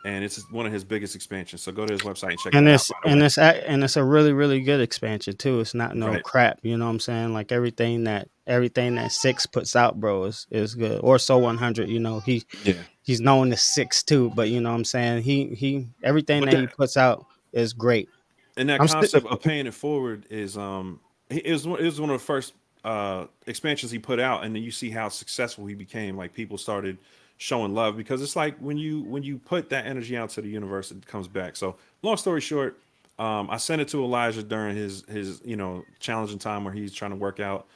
and it's one of his biggest expansions. So go to his website and check And that out. it's By the and way, it's a- and it's a really really good expansion too. It's not no right? crap. You know what I'm saying? Like everything that Six puts out, bro, is good. Or So 100. You know Yeah. he's known as Six too, but you know what I'm saying. He everything But that he puts out is great. and that I'm still concept of paying it forward is it was one of the first expansions he put out, and then you see how successful he became. Like people started showing love because it's like when you put that energy out to the universe, it comes back. So long story short, I sent it to Elijah during his challenging time where he's trying to work out.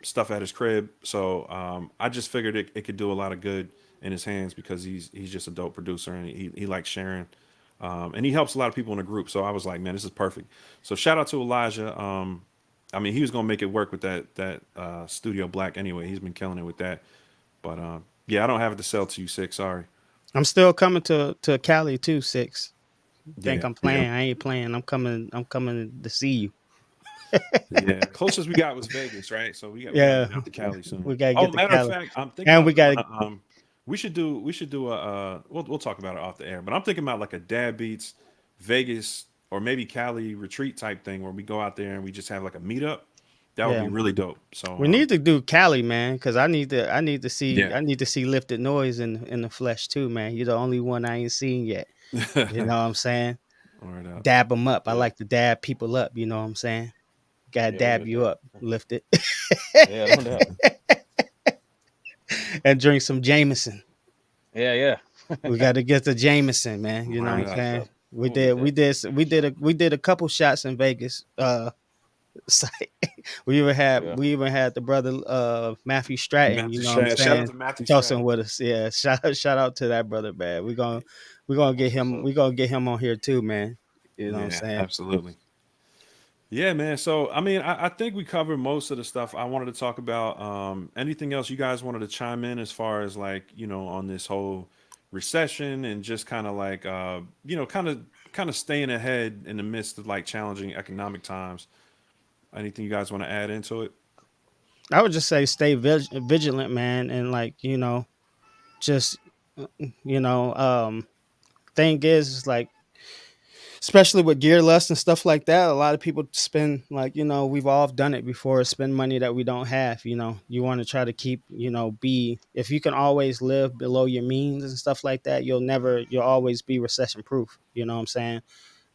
stuff at his crib. So I just figured it could do a lot of good in his hands because he's just a dope producer and he likes sharing. And he helps a lot of people in the group. So I was like, man, this is perfect. So shout out to Elijah. I mean, he was gonna make it work with that Studio Black anyway. He's been killing it with that. But yeah, I don't have it to sell to you, Six. Sorry. I'm still coming to Cali too, Six. Think Yeah, I'm yeah, playing? I ain't playing. I'm coming to see you. yeah. Closest we got was Vegas, right? So we gotta Yeah, get out to Cali soon. we gotta Oh, get to matter of Cali, fact, I'm thinking and we about doing gotta. we should do a we'll talk about it off the air, but I'm thinking about like a Dad Beats Vegas or maybe Cali retreat type thing where we go out there and we just have like a meetup. That would Yeah, be really dope. So we need to do Cali, man, because yeah. I need to see Lifted Noise in the flesh too, man. You're the only one I ain't seen yet. You know what I'm saying? Word up. Dab them up. I Yeah, like to dab people up. You know what I'm saying? Gotta yeah, dab with you that. up, lift it, Yeah, no doubt. and drink some Jameson. Yeah, yeah. We got to get the Jameson, man. You know what Word I'm That's up. what's saying? up. We'll get that. We did a couple shots in Vegas. Site. Yeah. We even had the brother Matthew Stratton. You Matthew, know what I'm shout out saying? to Matthew Toasting Stratton. with us. Yeah, shout out to that brother, man. We gonna That's what's up. get him on here too, man. You know what I'm Yeah, saying? absolutely. Yeah, man. So, I mean, I think we covered most of the stuff I wanted to talk about. Anything else you guys wanted to chime in as far as like, on this whole recession and just kind of like, kind of staying ahead in the midst of like challenging economic times. Anything you guys want to add into it? I would just say stay vigilant, man, and like just you know, thing is like especially with gear lust and stuff like that, a lot of people spend like we've all done it before, spend money that we don't have. You want to try to keep, be, if you can always live below your means and stuff like that, you'll always be recession proof. You know what I'm saying?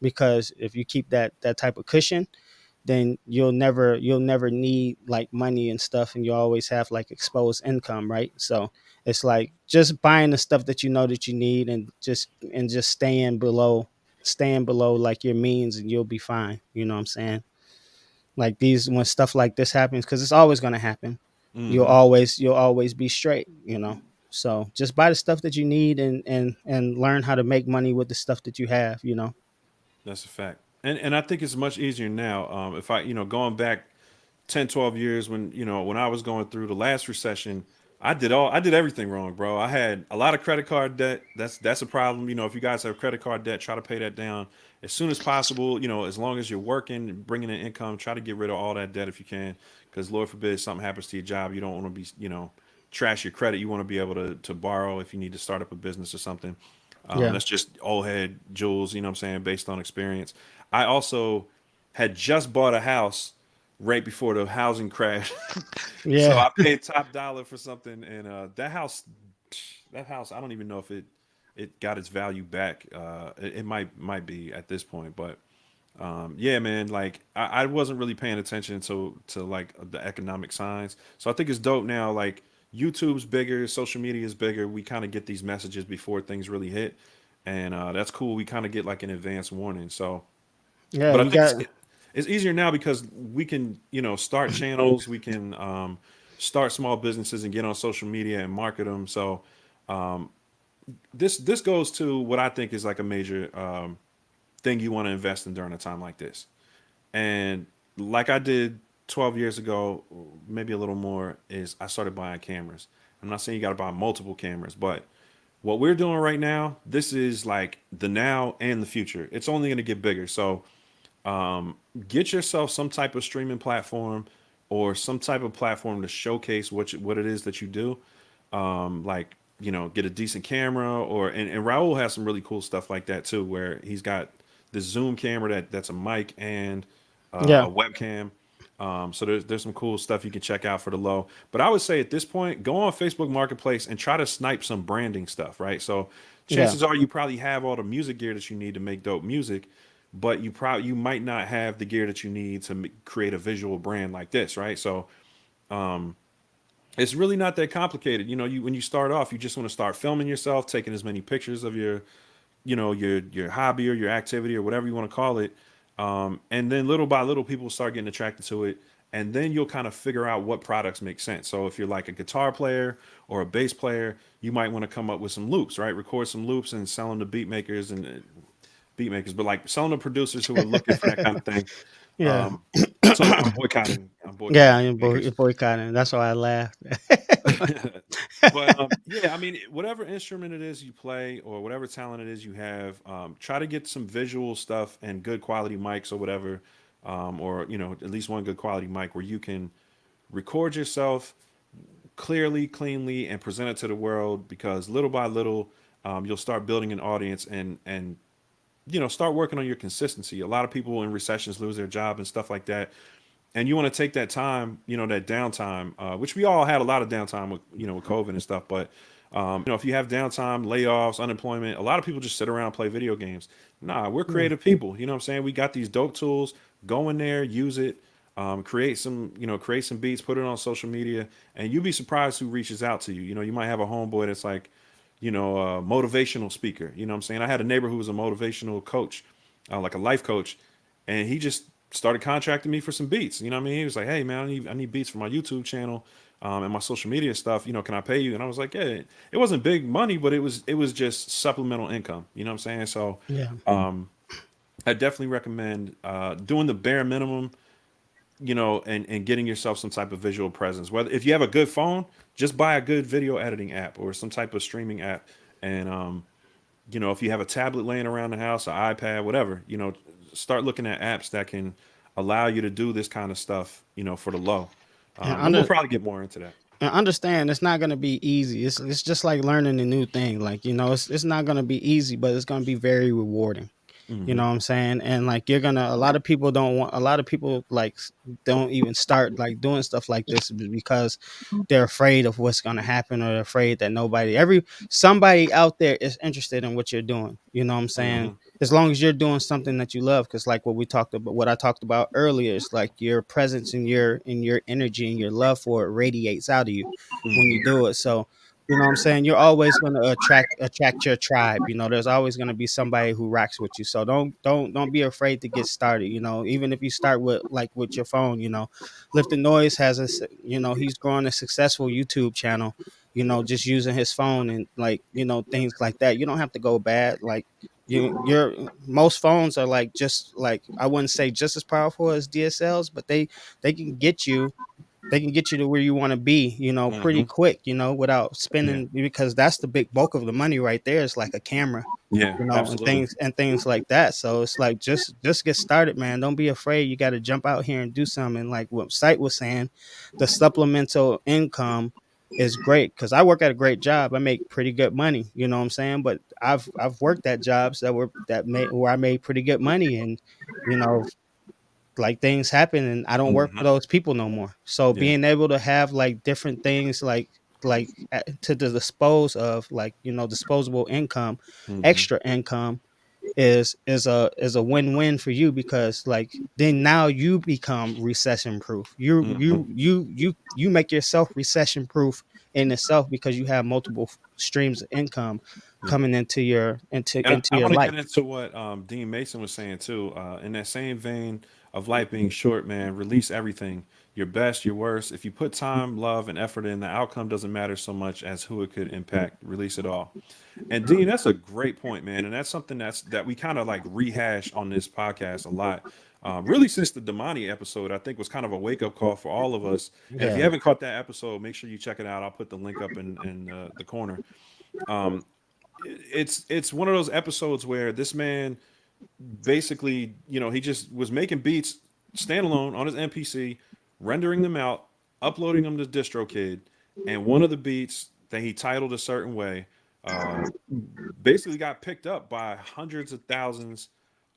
Because if you keep that type of cushion, then you'll never need like money and stuff, and you always have like exposed income, right? So it's like just buying the stuff that you know that you need, and just staying below like your means, and you'll be fine. You know what I'm saying? Like these, when stuff like this happens, because it's always going to happen, you'll Mm-hmm. always be straight. So just buy the stuff that you need, and learn how to make money with the stuff that you have. That's a fact. And I think it's much easier now. If I, going back 10, 12 years when I was going through the last recession, I did everything wrong, bro. I had a lot of credit card debt. That's a problem. If you guys have credit card debt, try to pay that down as soon as possible. As long as you're working and bringing in income, try to get rid of all that debt if you can, because Lord forbid something happens to your job, you don't want to be, trash your credit. You want to be able to borrow if you need to start up a business or something. Yeah. That's just old head jewels, you know what I'm saying, based on experience. I also had just bought a house right before the housing crash. So Yeah. I paid top dollar for something, and that house, I don't even know if it got its value back. It might be at this point, but yeah, man, like I wasn't really paying attention to like the economic signs. So I think it's dope now. Like YouTube's bigger, social media is bigger. We kind of get these messages before things really hit, and that's cool. We kind of get like an advance warning. So, Yeah, but I you think got. it's easier now because we can start channels. We can start small businesses and get on social media and market them. So this goes to what I think is like a major thing you want to invest in during a time like this. And like I did 12 years ago, maybe a little more, is I started buying cameras. I'm not saying you got to buy multiple cameras, but what we're doing right now, this is like the now and the future. It's only going to get bigger. So get yourself some type of streaming platform or some type of platform to showcase what it is that you do. Like, get a decent camera, and Raul has some really cool stuff like that too, where he's got this Zoom camera that's a mic and Yeah. a webcam. So there's some cool stuff you can check out for the low. But I would say at this point, go on Facebook Marketplace and try to snipe some branding stuff, right? So Yeah. chances are you probably have all the music gear that you need to make dope music, but you might not have the gear that you need to create a visual brand like this, right? So it's really not that complicated. When you start off, you just want to start filming yourself, taking as many pictures of your hobby or your activity or whatever you want to call it. And then little by little, people start getting attracted to it. And then you'll kind of figure out what products make sense. So if you're like a guitar player or a bass player, you might want to come up with some loops, right? Record some loops and sell them to beat makers and beat makers, but like selling to producers who are looking for that kind of thing. Yeah. Um, so I'm boycotting. I'm Yeah, boycotting you're, beat makers. you're boycotting. That's why I laughed. But yeah, I mean, whatever instrument it is you play or whatever talent it is you have, try to get some visual stuff and good quality mics or whatever, or at least one good quality mic where you can record yourself clearly, cleanly, and present it to the world. Because little by little, you'll start building an audience and start working on your consistency. A lot of people in recessions lose their job and stuff like that, and you want to take that time, that downtime, which we all had a lot of downtime with COVID and stuff. But if you have downtime, layoffs, unemployment, a lot of people just sit around and play video games. Nah, we're Yeah. creative people. You know what I'm saying? We got these dope tools. Go in there, use it, create some beats, put it on social media, and you'd be surprised who reaches out to you. You might have a homeboy that's like, a motivational speaker. You know what I'm saying? I had a neighbor who was a motivational coach, like a life coach, and he just started contracting me for some beats. You know what I mean? He was like, "Hey man, I need beats for my YouTube channel, and my social media stuff. Can I pay you?" And I was like, "Yeah." It wasn't big money, but it was just supplemental income. You know what I'm saying? So Yeah. I definitely recommend doing the bare minimum, and getting yourself some type of visual presence. Whether if you have a good phone, just buy a good video editing app or some type of streaming app. And if you have a tablet laying around the house, an iPad, whatever, start looking at apps that can allow you to do this kind of stuff, for the low. And And we'll under probably get more into that. and understand it's not gonna be easy. It's just like learning a new thing. Like, it's not gonna be easy, but it's gonna be very rewarding. You Hmm. know what I'm saying? And like a lot of people don't want a lot of people like don't even start like doing stuff like this because they're afraid of what's gonna happen, or they're afraid that somebody out there is interested in what you're doing. You know what I'm saying? Hmm. As long as you're doing something that you love, because like what I talked about earlier, is like your presence and your energy and your love for it radiates out of you when you Hmm. do it. So you know what I'm saying? You're always going to attract your tribe. There's always going to be somebody who rocks with you. So don't be afraid to get started. Even if you start with your phone. Lifting Noise he's growing a successful YouTube channel. Just using his phone and like things like that. You don't have to go bad. Like your most phones are like just like I wouldn't say just as powerful as DSLs, but they can get you to where you want to be, pretty Hmm. quick, without Yeah. spending, because that's the big bulk of the money right there is like a camera, Yeah. and Absolutely. things like that. So it's like just get started, man. Don't be afraid. You got to jump out here and do something. Like what Sight was saying, the supplemental income is great because I work at a great job. I make pretty good money, you know what I'm saying? But I've worked at jobs where I made pretty good money, and you know like things happen and I don't work for Hmm. those people no more. So Yeah. being able to have like different things to the dispose of, like, disposable income, Hmm. extra income is a win-win for you, because like then now you become recession proof. Hmm. You make yourself recession proof in itself, because you have multiple streams of income Yeah. coming into your And into I your want to life. get into what Dean Mason was saying too. In that same vein of life being short, man, release everything. Your best, your worst. If you put time, love, and effort in, the outcome doesn't matter so much as who it could impact. Release it all. And Dean, that's a great point, man. And that's something that we kind of like rehash on this podcast a lot. Really, since the Damani episode, I think was kind of a wake up call for all of us. And if you Yeah. haven't caught that episode, make sure you check it out. I'll put the link up in the corner. Um, it's one of those episodes where this man basically, he just was making beats standalone on his MPC, rendering them out, uploading them to DistroKid, and one of the beats that he titled a certain way, uh, basically got picked up by hundreds of thousands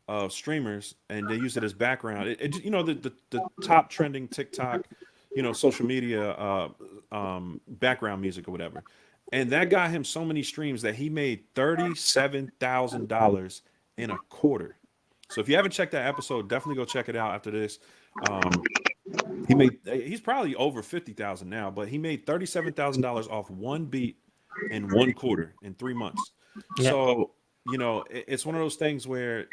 of streamers, and they used it as background. The top trending TikTok, social media background music or whatever. And that got him so many streams that he made $37,000 in a quarter. So if you haven't checked that episode, definitely go check it out after this. Um, he's probably over 50,000 now, but he made $37,000 off one beat in one quarter in 3 months. Yeah. So it's one of those things where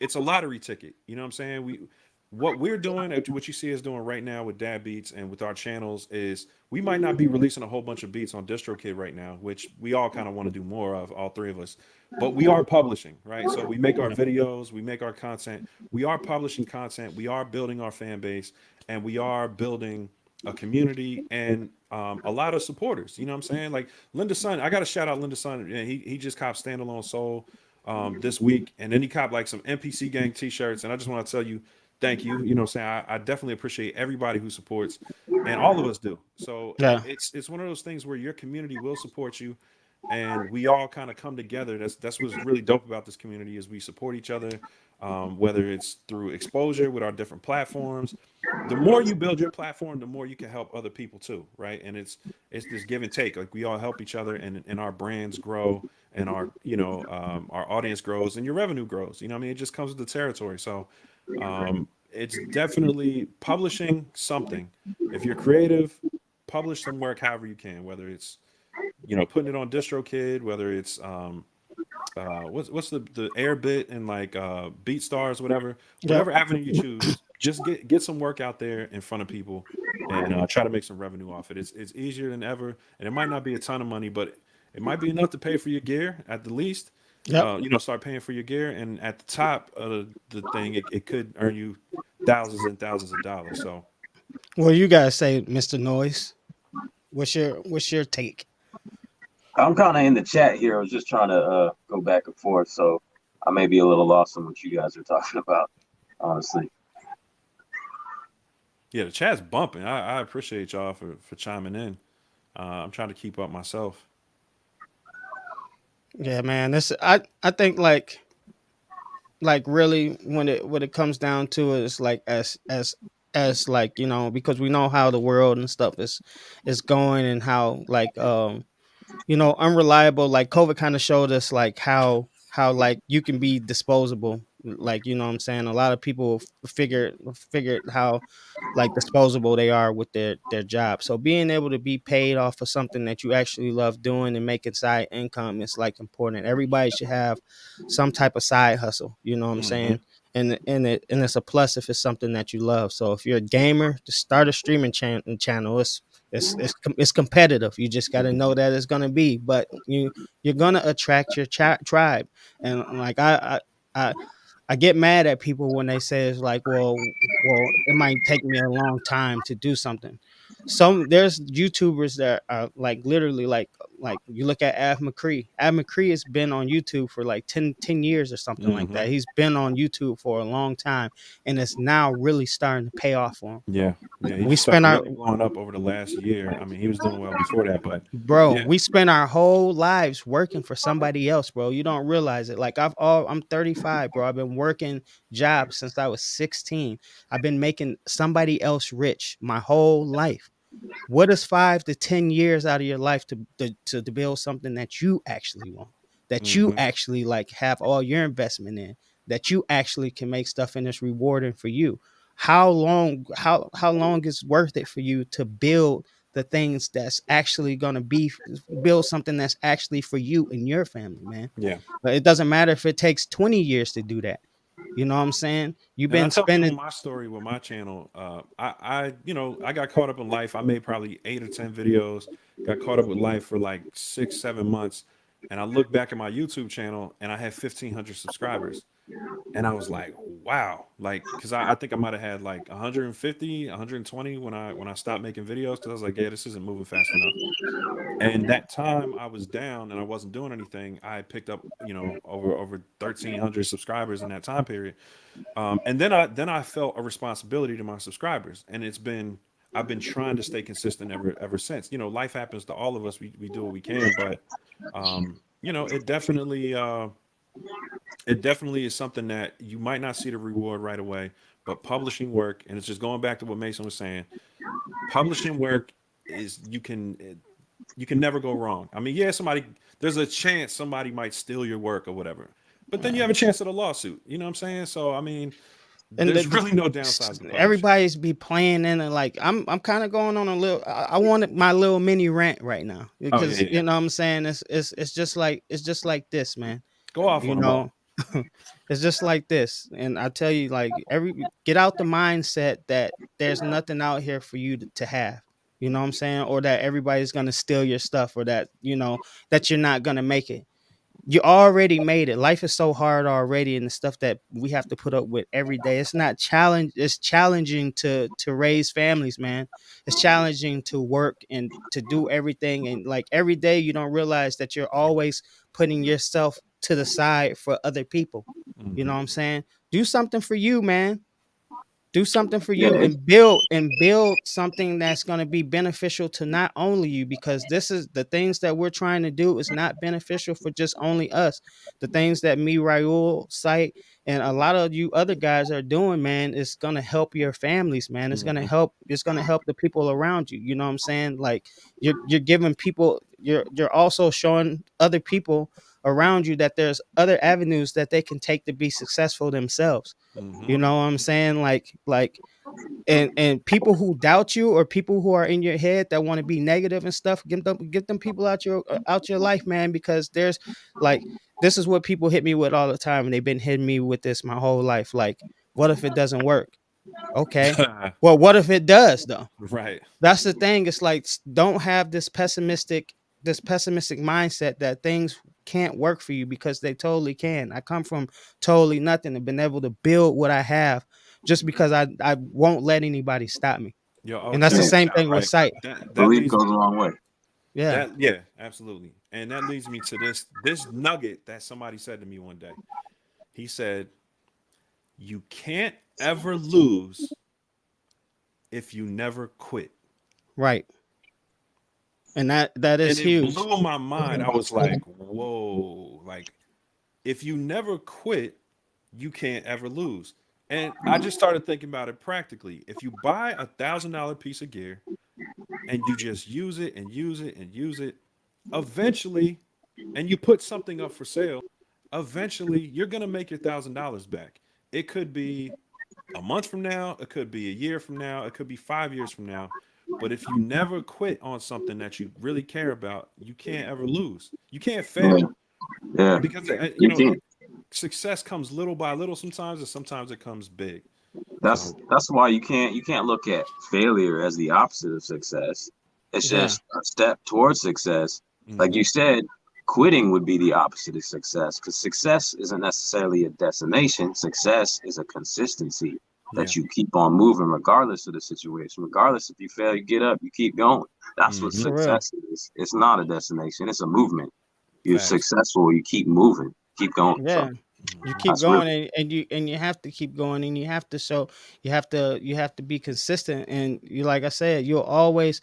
it's a lottery ticket. You know what I'm saying? What we're doing, what you see us doing right now with DadBeats and with our channels is we might not be releasing a whole bunch of beats on DistroKid right now, which we all kind of want to do more of, all three of us. But we are publishing, right? So we make our videos, we make our content, we are publishing content, we are building our fan base, and we are building a community and a lot of supporters. You know what I'm saying? Like Linda Sun, I got to shout out Linda Sun. Yeah, he just copped Standalone Soul this week, and then he copped like some MPC Gang t-shirts. And I just want to tell you, thank you. You know what I'm saying? I definitely appreciate everybody who supports, and all of us do. So Yeah. it's one of those things where your community will support you, and we all kind of come together. That's what's really dope about this community is we support each other, whether it's through exposure with our different platforms. The more you build your platform, the more you can help other people too, right? And it's this give and take. Like we all help each other, and our brands grow, and our our audience grows, and your revenue grows. You know what I mean? It just comes with the territory. So it's definitely publishing something. If you're creative, publish some work however you can, whether it's putting it on DistroKid, whether it's what's the Airbit and like BeatStars, whatever avenue you choose, just get some work out there in front of people, and try to make some revenue off it. It's easier than ever, and it might not be a ton of money, but it might be enough to pay for your gear at the least. Yep. Start paying for your gear, and at the top of the thing, it could earn you thousands and thousands of dollars. So, What do you guys say, Mr. Noise? What's your take? I'm kind of in the chat here. I was just trying to go back and forth, so I may be a little lost on what you guys are talking about, honestly. yeah, the chat's bumping. I appreciate y'all for chiming in. I'm trying to keep up myself. Yeah, man. I think like really when it comes down to it, it's like as like because we know how the world and stuff is going, and how like unreliable, like COVID kind of showed us like how like you can be disposable, like what I'm saying, a lot of people figured how like disposable they are with their job. So being able to be paid off of something that you actually love doing and making side income is like important. Everybody should have some type of side hustle, you know what I'm Mm-hmm. saying? And it's a plus if it's something that you love. So if you're a gamer, to start a streaming channel, it's competitive. You just got to know that it's gonna be, but you're gonna attract your tribe. And like I get mad at people when they say it's like, well, it might take me a long time to do something. There's YouTubers that are like literally like you look at Av McCree. Av McCree has been on YouTube for like 10 years or something like Mm-hmm. that. He's been on YouTube for a long time, and it's now really starting to pay off for him. Yeah, he We just started spend our really blowing up over the last year. I mean, he was doing well before that, but Bro, yeah. we spend our whole lives working for somebody else, bro. You don't realize it. Like I'm 35, bro. I've been working jobs since I was 16. I've been making somebody else rich my whole life. What is 5 to 10 years out of your life to build something that you actually want, that you Mm-hmm. actually like have all your investment in, that you actually can make stuff and it's rewarding for you? How long is worth it for you to build the things that's actually going to build something that's actually for you and your family, man? Yeah. But it doesn't matter if it takes 20 years to do that. You know what I'm saying? You've And I been tell people spending. my story with my channel. I got caught up in life. I made probably 8 or 10 videos. Got caught up with life for like 6, 7 months, and I look back at my YouTube channel, and I had 1,500 subscribers. And I was like, wow, like, because I think I might have had like 150, 120 when I stopped making videos, because I was like, yeah, this isn't moving fast enough. And that time I was down and I wasn't doing anything, I picked up, over 1,300 subscribers in that time period. And then I felt a responsibility to my subscribers, and I've been trying to stay consistent ever since. Life happens to all of us. We do what we can, but it definitely is something that you might not see the reward right away, but publishing work, and it's just going back to what Mason was saying, publishing work is you can never go wrong. I mean, yeah, there's a chance somebody might steal your work or whatever, but then you have a chance at a lawsuit. You know what I'm saying? So, I mean, And there's really no downside to publishing. everybody's be playing in it. Like I'm kind of going on a little. I wanted my little mini rant right now because yeah. you know what I'm saying. It's just like this, man. Go off You on them all. know, It's just like this. And I tell you, like, get out the mindset that there's nothing out here for you to have. You know what I'm saying? Or that everybody's gonna steal your stuff, or that, that you're not gonna make it. You already made it. Life is so hard already, and the stuff that we have to put up with every day. It's not challenge. It's challenging to raise families, man. It's challenging to work and to do everything. And like every day, you don't realize that you're always putting yourself to the side for other people. You know what I'm saying? Do something for you, man. Do something for you, Yeah. and build something that's going to be beneficial to not only you, because this is the things that we're trying to do is not beneficial for just only us. The things that me, Raul, Sight, and a lot of you other guys are doing, man, is going to help your families, man. It's going to help the people around you. You know what I'm saying? Like you're giving people, you're also showing other people around you that there's other avenues that they can take to be successful themselves. You know what I'm saying? Like and people who doubt you, or people who are in your head that want to be negative and stuff, get them people out your life, man, because there's like, this is what people hit me with all the time, and they've been hitting me with this my whole life. Like, what if it doesn't work? Okay. Well, what if it does though? Right. That's the thing. It's like, don't have this pessimistic mindset that things can't work for you, because they totally can. I come from totally nothing and been able to build what I have just because I won't let anybody stop me. Yo, And that's the check same this out, thing with right? Sight. That Belief leads goes a long way. Yeah. yeah, absolutely. And that leads me to this nugget that somebody said to me one day. He said, "You can't ever lose if you never quit." Right. And that is And it huge. blew my mind. I was like, whoa, like if you never quit, you can't ever lose. And I just started thinking about it practically. If you buy $1,000 piece of gear and you just use it and use it and use it, eventually, and you put something up for sale, eventually you're gonna make your $1,000 back. It could be a month from now, it could be a year from now, it could be 5 years from now. But if you never quit on something that you really care about, you can't ever lose. You can't fail. Yeah. Because You can't. success comes little by little sometimes, and sometimes it comes big. That's why you can't look at failure as the opposite of success. It's Yeah. just a step towards success. Like you said, quitting would be the opposite of success, because success isn't necessarily a destination. Success is a consistency that you keep on moving regardless of the situation. Regardless if you fail, you get up, you keep going. That's what For real. success is. It's not a destination, it's a movement. You're Facts. successful, you keep moving, keep going. Yeah. So You keep that's going, and you have to keep going, and you have to show, you have to be consistent. And you, like I said, you'll always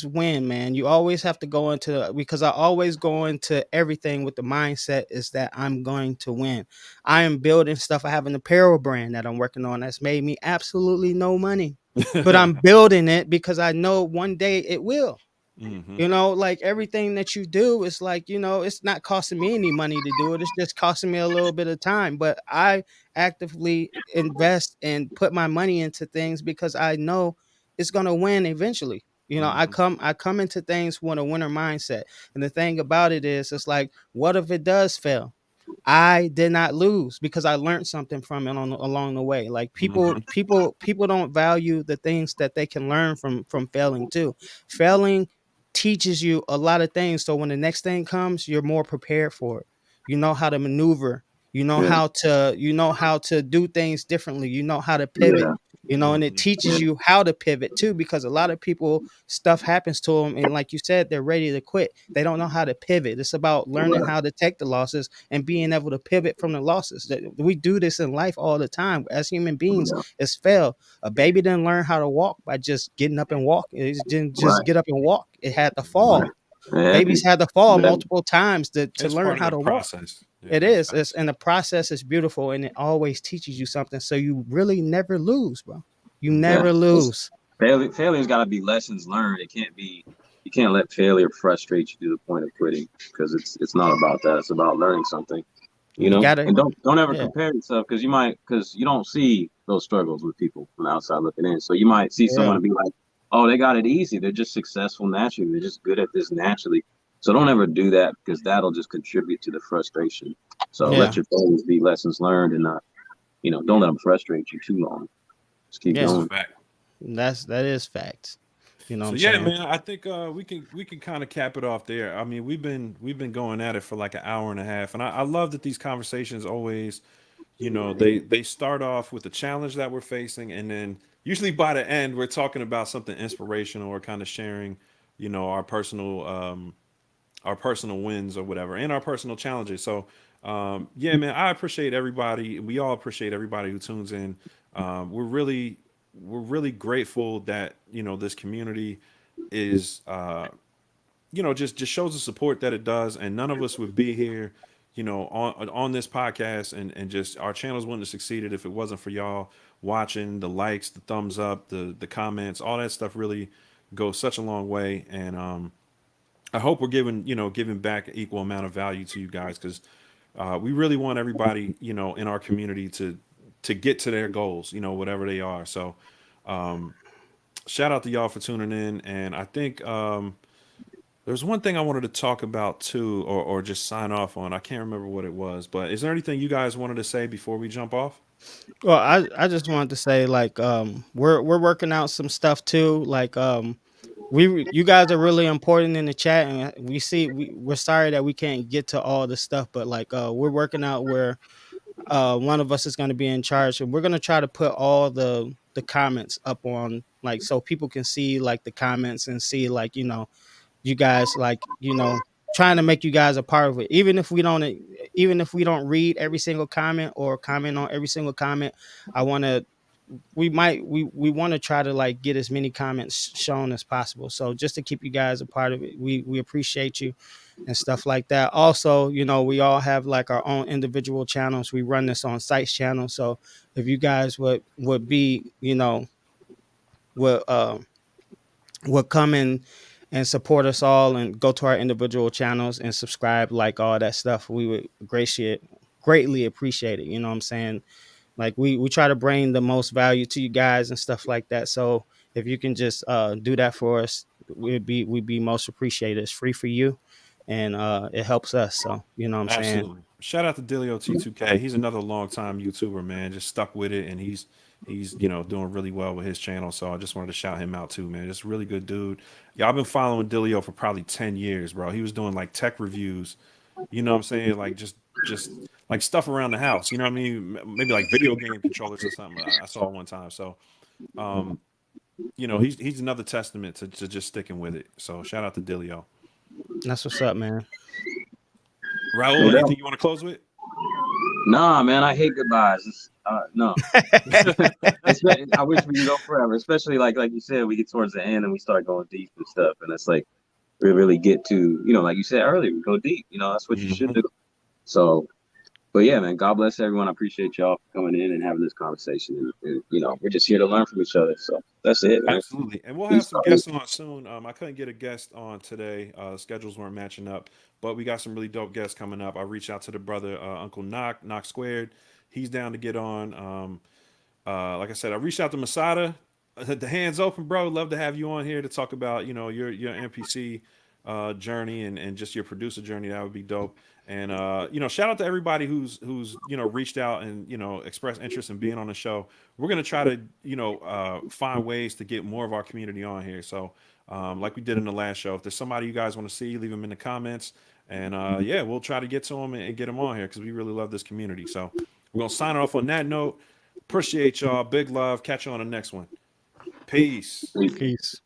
win, man. You always have to go into, because I always go into everything with the mindset is that I'm going to win. I am building stuff. I have an apparel brand that I'm working on that's made me absolutely no money, but I'm building it because I know one day it will. You know, like everything that you do is like, it's not costing me any money to do it. It's just costing me a little bit of time. But I actively invest and put my money into things because I know it's gonna win eventually. I come into things with a winner mindset. And the thing about it is, it's like, what if it does fail? I did not lose because I learned something from it along the way. Like people don't value the things that they can learn from failing too. Failing teaches you a lot of things. So when the next thing comes, you're more prepared for it. You know how to maneuver. You know how to do things differently. You know how to pivot. And it teaches you how to pivot too, because a lot of people, stuff happens to them, and like you said, they're ready to quit. They don't know how to pivot. It's about learning how to take the losses and being able to pivot from the losses. We do this in life all the time as human beings. It's fail. A baby didn't learn how to walk by just getting up and walk. It didn't just get up and walk. It had to fall. Babies had to fall multiple times to learn how to walk. Yeah, It is. And the process is beautiful, and it always teaches you something. So you really never lose, bro. You never lose. Failure's got to be lessons learned. It can't be. You can't let failure frustrate you to the point of quitting, because it's not about that. It's about learning something. And don't ever compare yourself, because you don't see those struggles with people from the outside looking in. So you might see someone and be like, oh, they got it easy. They're just successful naturally. They're just good at this naturally. So don't ever do that, because that'll just contribute to the frustration. So let your goals be lessons learned, and not, don't let them frustrate you too long. Just keep going. That is facts. You know so what I'm yeah, saying? man, I think we can kind of cap it off there. I mean, we've been going at it for like an hour and a half, and I love that these conversations always, they start off with the challenge that we're facing, and then usually by the end we're talking about something inspirational or kind of sharing, our personal wins or whatever, and our personal challenges. So yeah, man, I appreciate everybody. We all appreciate everybody who tunes in. We're really grateful that this community is just shows the support that it does, and none of us would be here on this podcast, and just our channels wouldn't have succeeded if it wasn't for y'all watching, the likes, the thumbs up, the comments. All that stuff really goes such a long way, and I hope we're giving back an equal amount of value to you guys, because we really want everybody in our community to get to their goals, whatever they are. So shout out to y'all for tuning in, and I think there's one thing I wanted to talk about too, or just sign off on. I can't remember what it was, but is there anything you guys wanted to say before we jump off? Well, I just wanted to say, like, we're working out some stuff too. Like, you guys are really important in the chat, and we're sorry that we can't get to all the stuff, but like, we're working out where one of us is going to be in charge, and we're going to try to put all the comments up on, like, so people can see like the comments and see, like, you guys, like, trying to make you guys a part of it, even if we don't read every single comment or comment on every single comment. We want to try to like get as many comments shown as possible, so just to keep you guys a part of it, we appreciate you and stuff like that. Also, we all have like our own individual channels. We run this on Sight's channel, so if you guys would be, would come in and support us all and go to our individual channels and subscribe, like all that stuff, we would greatly appreciate it. You know what I'm saying? Like, we try to bring the most value to you guys and stuff like that. So if you can just do that for us, we'd be most appreciated. It's free for you, and it helps us. So you know what I'm saying? Absolutely. Shout out to Dilio T2K. He's another longtime YouTuber, man. Just stuck with it, and he's doing really well with his channel. So I just wanted to shout him out too, man. Just a really good dude. Yeah, I've been following Dilio for probably 10 years, bro. He was doing like tech reviews, you know what I'm saying? Like just like stuff around the house, you know what I mean? Maybe like video game controllers or something. I saw one time. So he's another testament to just sticking with it. So shout out to Dilio. That's what's up, man. Raul, anything you want to close with? Nah, man, I hate goodbyes. No. I wish we could go forever, especially like you said, we get towards the end and we start going deep and stuff, and it's like we really get to, like you said earlier, we go deep. That's what you should do. So, but yeah, man, God bless everyone. I appreciate y'all for coming in and having this conversation. And we're just here to learn from each other. So that's it, man. Absolutely. And we'll have some guests on soon. I couldn't get a guest on today. Schedules weren't matching up, but we got some really dope guests coming up. I reached out to the brother, Uncle Knock Squared. He's down to get on. Like I said, I reached out to Masada. The hand's open, bro. Love to have you on here to talk about, your MPC journey and just your producer journey. That would be dope. And shout out to everybody who's reached out and expressed interest in being on the show. We're gonna try to find ways to get more of our community on here. So like we did in the last show, if there's somebody you guys want to see, leave them in the comments, and we'll try to get to them and get them on here, because we really love this community. So we're gonna sign off on that note. Appreciate y'all. Big love. Catch you on the next one. Peace. Peace.